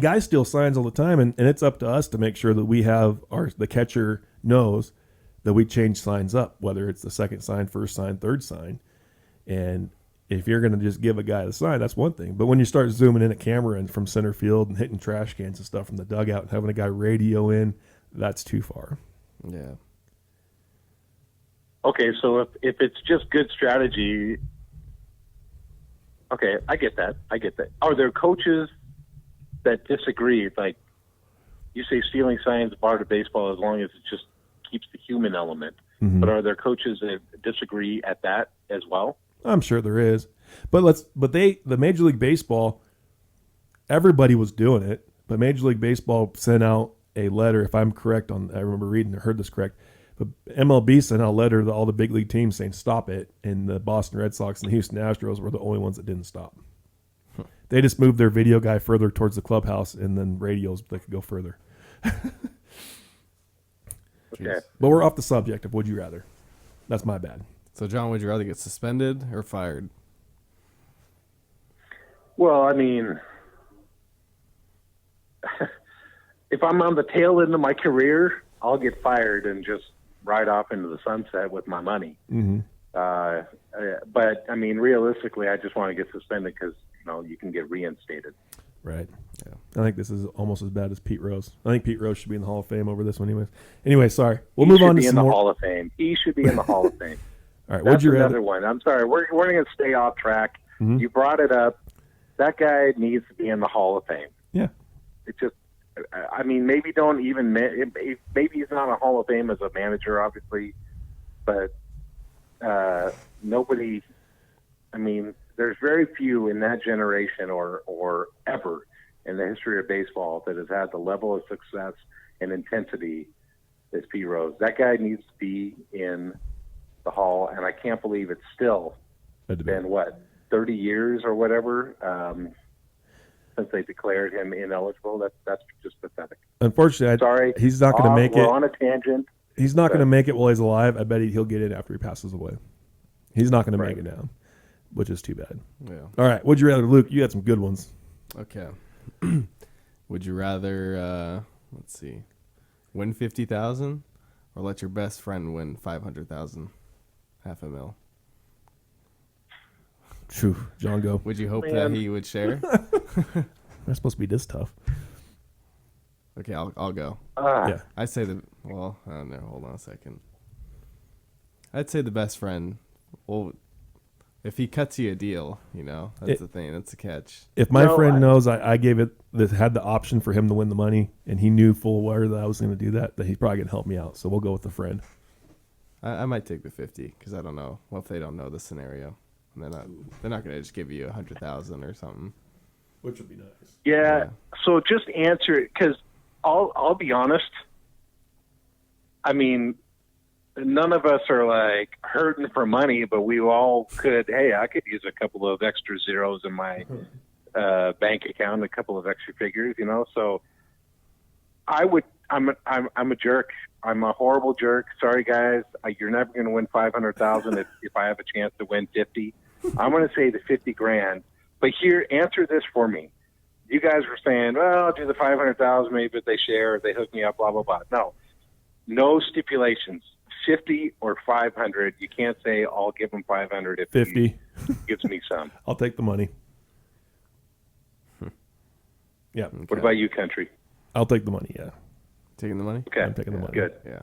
Guys steal signs all the time, and it's up to us to make sure that we have the catcher knows that we change signs up, whether it's the second sign, first sign, third sign. And if you're going to just give a guy the sign, that's one thing. But when you start zooming in a camera and from center field and hitting trash cans and stuff from the dugout and having a guy radio in that's too far. Yeah. Okay, so if it's just good strategy, okay, I get that. Are there coaches that disagree? Like you say, stealing signs bar to baseball as long as it just keeps the human element. Mm-hmm. But are there coaches that disagree at that as well? I'm sure there is, but the Major League Baseball, everybody was doing it, but Major League Baseball sent out a letter. If I'm correct I remember reading or heard this correct, but MLB sent out a letter to all the big league teams saying stop it, and the Boston Red Sox and the Houston Astros were the only ones that didn't stop. They just moved their video guy further towards the clubhouse, and then radios they could go further. Okay. But we're off the subject of would you rather. That's my bad. So, John, would you rather get suspended or fired? Well, I mean, if I'm on the tail end of my career, I'll get fired and just ride off into the sunset with my money. Mm-hmm. But I mean, realistically, I just want to get suspended because you can get reinstated. Right. Yeah. I think this is almost as bad as Pete Rose. I think Pete Rose should be in the Hall of Fame over this one anyways. Anyway, sorry. We'll move on to some more. He should be in the Hall of Fame. He should be in the Hall of Fame. All right. That's Would you another rather? one. I'm sorry. We're going to stay off track. Mm-hmm. You brought it up. That guy needs to be in the Hall of Fame. Yeah. It just, I mean, maybe don't even, maybe he's not a Hall of Fame as a manager, obviously, but nobody, I mean, there's very few in that generation or ever in the history of baseball that has had the level of success and intensity as Pete Rose. That guy needs to be in the Hall, and I can't believe it's still been, 30 years or whatever since they declared him ineligible. That's just pathetic. Unfortunately, Sorry, he's not going to make it. We're on a tangent. He's not going to make it while he's alive. I bet he'll get it after he passes away. He's not going to make it now, which is too bad. Yeah. All right. Would you rather, Luke? You had some good ones. Okay. Would you rather, let's see, win 50,000 or let your best friend win 500,000, $500,000? Phew, John, go. Would you hope that he would share? They're supposed to be this tough. Okay, I'll go. Yeah. I say hold on a second. I'd say the best friend. Well, if he cuts you a deal, that's the thing. That's the catch. If my friend knows I gave it, that had the option for him to win the money, and he knew full well that I was going to do that, then he's probably going to help me out. So we'll go with the friend. I might take the 50 because I don't know. What if they don't know the scenario? And they're not going to just give you 100,000 or something. Which would be nice. Yeah. So just answer it, because I'll be honest. I mean, none of us are like hurting for money, but we all could. Hey, I could use a couple of extra zeros in my bank account, a couple of extra figures, So I would. I'm a jerk. I'm a horrible jerk. Sorry, guys. You're never going to win 500,000 if I have a chance to win 50. I'm going to say the 50 grand. But here, answer this for me. You guys were saying, well, I'll do the 500,000 maybe if they share, if they hook me up, blah, blah, blah. No stipulations. 50 or 500. You can't say I'll give them 500 if 50 he gives me some. I'll take the money. Yeah. Okay. What about you, country? I'll take the money. Yeah. Taking the money? Okay. I'm taking the money. Good. Yeah.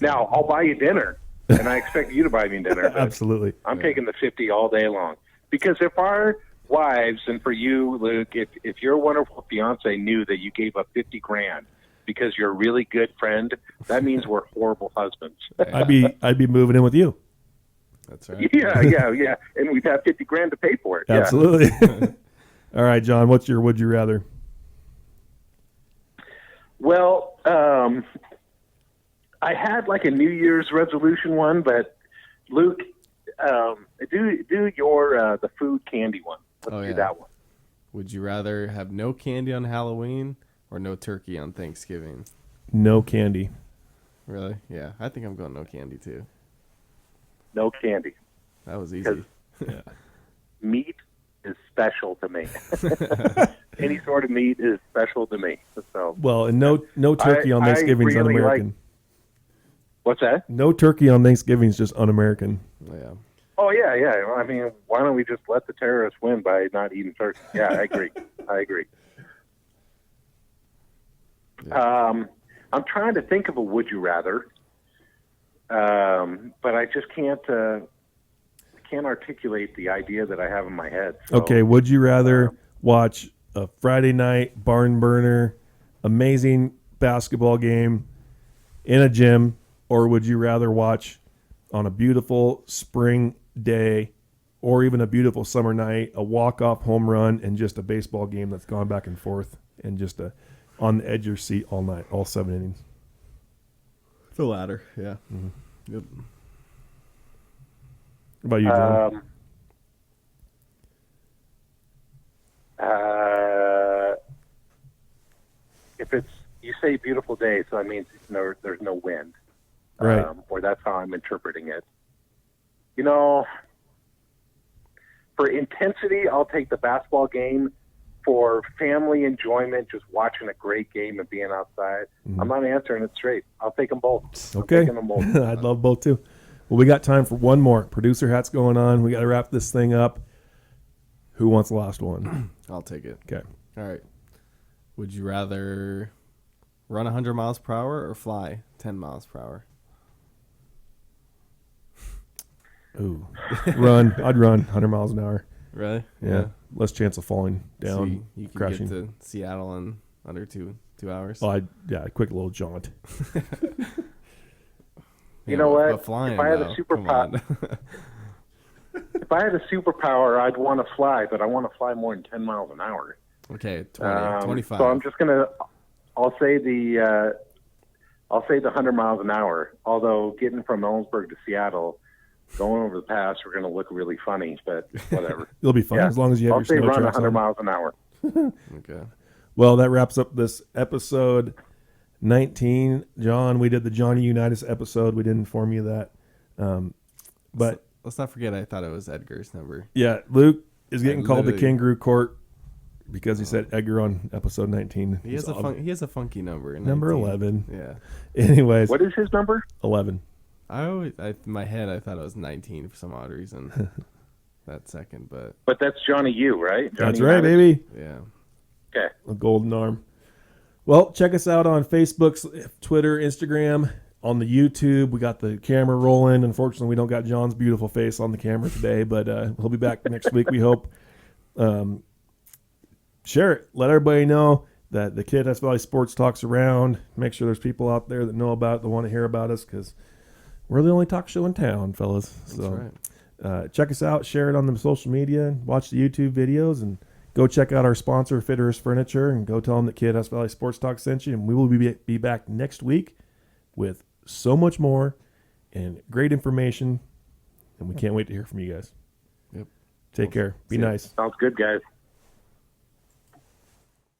Now, I'll buy you dinner, and I expect you to buy me dinner. but Absolutely. I'm taking the 50 all day long. Because if our wives, and for you, Luke, if your wonderful fiance knew that you gave up 50 grand because you're a really good friend, that means we're horrible husbands. I'd be moving in with you. That's right. Yeah. And we'd have 50 grand to pay for it. Yeah. Absolutely. All right, John, what's your would you rather? Well, I had like a New Year's resolution one, but Luke, do your the food candy one. Let's do that one. Would you rather have no candy on Halloween or no turkey on Thanksgiving? No candy. Really? Yeah, I think I'm going no candy too. No candy. That was easy. Yeah. Meat is special to me. Any sort of meat is special to me. So Well, and no turkey on Thanksgiving is really un-American. What's that? No turkey on Thanksgiving is just un-American. Yeah. Oh yeah. Well, I mean, why don't we just let the terrorists win by not eating turkey? Yeah, I agree. I'm trying to think of a would you rather, but I just can't articulate the idea that I have in my head. So, Okay, would you rather watch a Friday night barn burner, amazing basketball game in a gym, or would you rather watch on a beautiful spring day or even a beautiful summer night a walk-off home run and just a baseball game that's gone back and forth and just on the edge of your seat all night, all 7 innings? The latter, yeah. Mm-hmm. Yep. What about you, John? If it's, you say beautiful day, so that means there's no wind. Right. Or that's how I'm interpreting it. You know, for intensity, I'll take the basketball game. For family enjoyment, just watching a great game and being outside, I'm not answering it straight. I'll take them both. Okay. I'm taking them both. I'd love both too. Well, we got time for one more. Producer hat's going on. We got to wrap this thing up. Who wants the last one? I'll take it. Okay. All right. Would you rather run 100 miles per hour or fly 10 miles per hour? Ooh. Run. I'd run 100 miles an hour. Really? Yeah. Less chance of falling So down, you can crashing. get to Seattle in under two hours. Oh, a quick little jaunt. You know what? But flying, If I had a though, superpower, if I had a superpower, I'd want to fly, but I want to fly more than 10 miles an hour. Okay, 20, 25. So I'm just I'll say the 100 miles an hour. Although getting from Ellensburg to Seattle, going over the pass, we're going to look really funny, but whatever. It'll be fun as long as you have I'll say your snow run tracks 100 on. miles an hour. Okay. Well, that wraps up this episode 19. John, we did the Johnny Unitas episode. We didn't inform you of that. But Let's not forget, I thought it was Edgar's number. yeah, Luke is getting called to literally- kangaroo court because he said Edgar on episode 19. He has a funky number. Number 19. 11. Yeah. Anyways, What is his number? 11. In my head, I thought it was 19 for some odd reason. That second, but But that's Johnny U, right? Johnny That's right, Unitas? baby. yeah. Okay. A golden arm. Well, check us out on Facebook, Twitter, Instagram, on the YouTube. We got the camera rolling. Unfortunately, we don't got John's beautiful face on the camera today, but he'll be back next week, we hope. Share it. Let everybody know that the Kittitas Valley Sports Talk's around. Make sure there's people out there that know about it, that want to hear about us, because we're the only talk show in town, fellas. So check us out. Share it on the social media. Watch the YouTube videos, and go check out our sponsor, Fitterers Furniture, and go tell them that Kittitas Valley Sports Talk sent you. And we will be back next week with so much more and great information. And we can't wait to hear from you guys. Yep. Take care. Be See ya. nice. Sounds good, guys.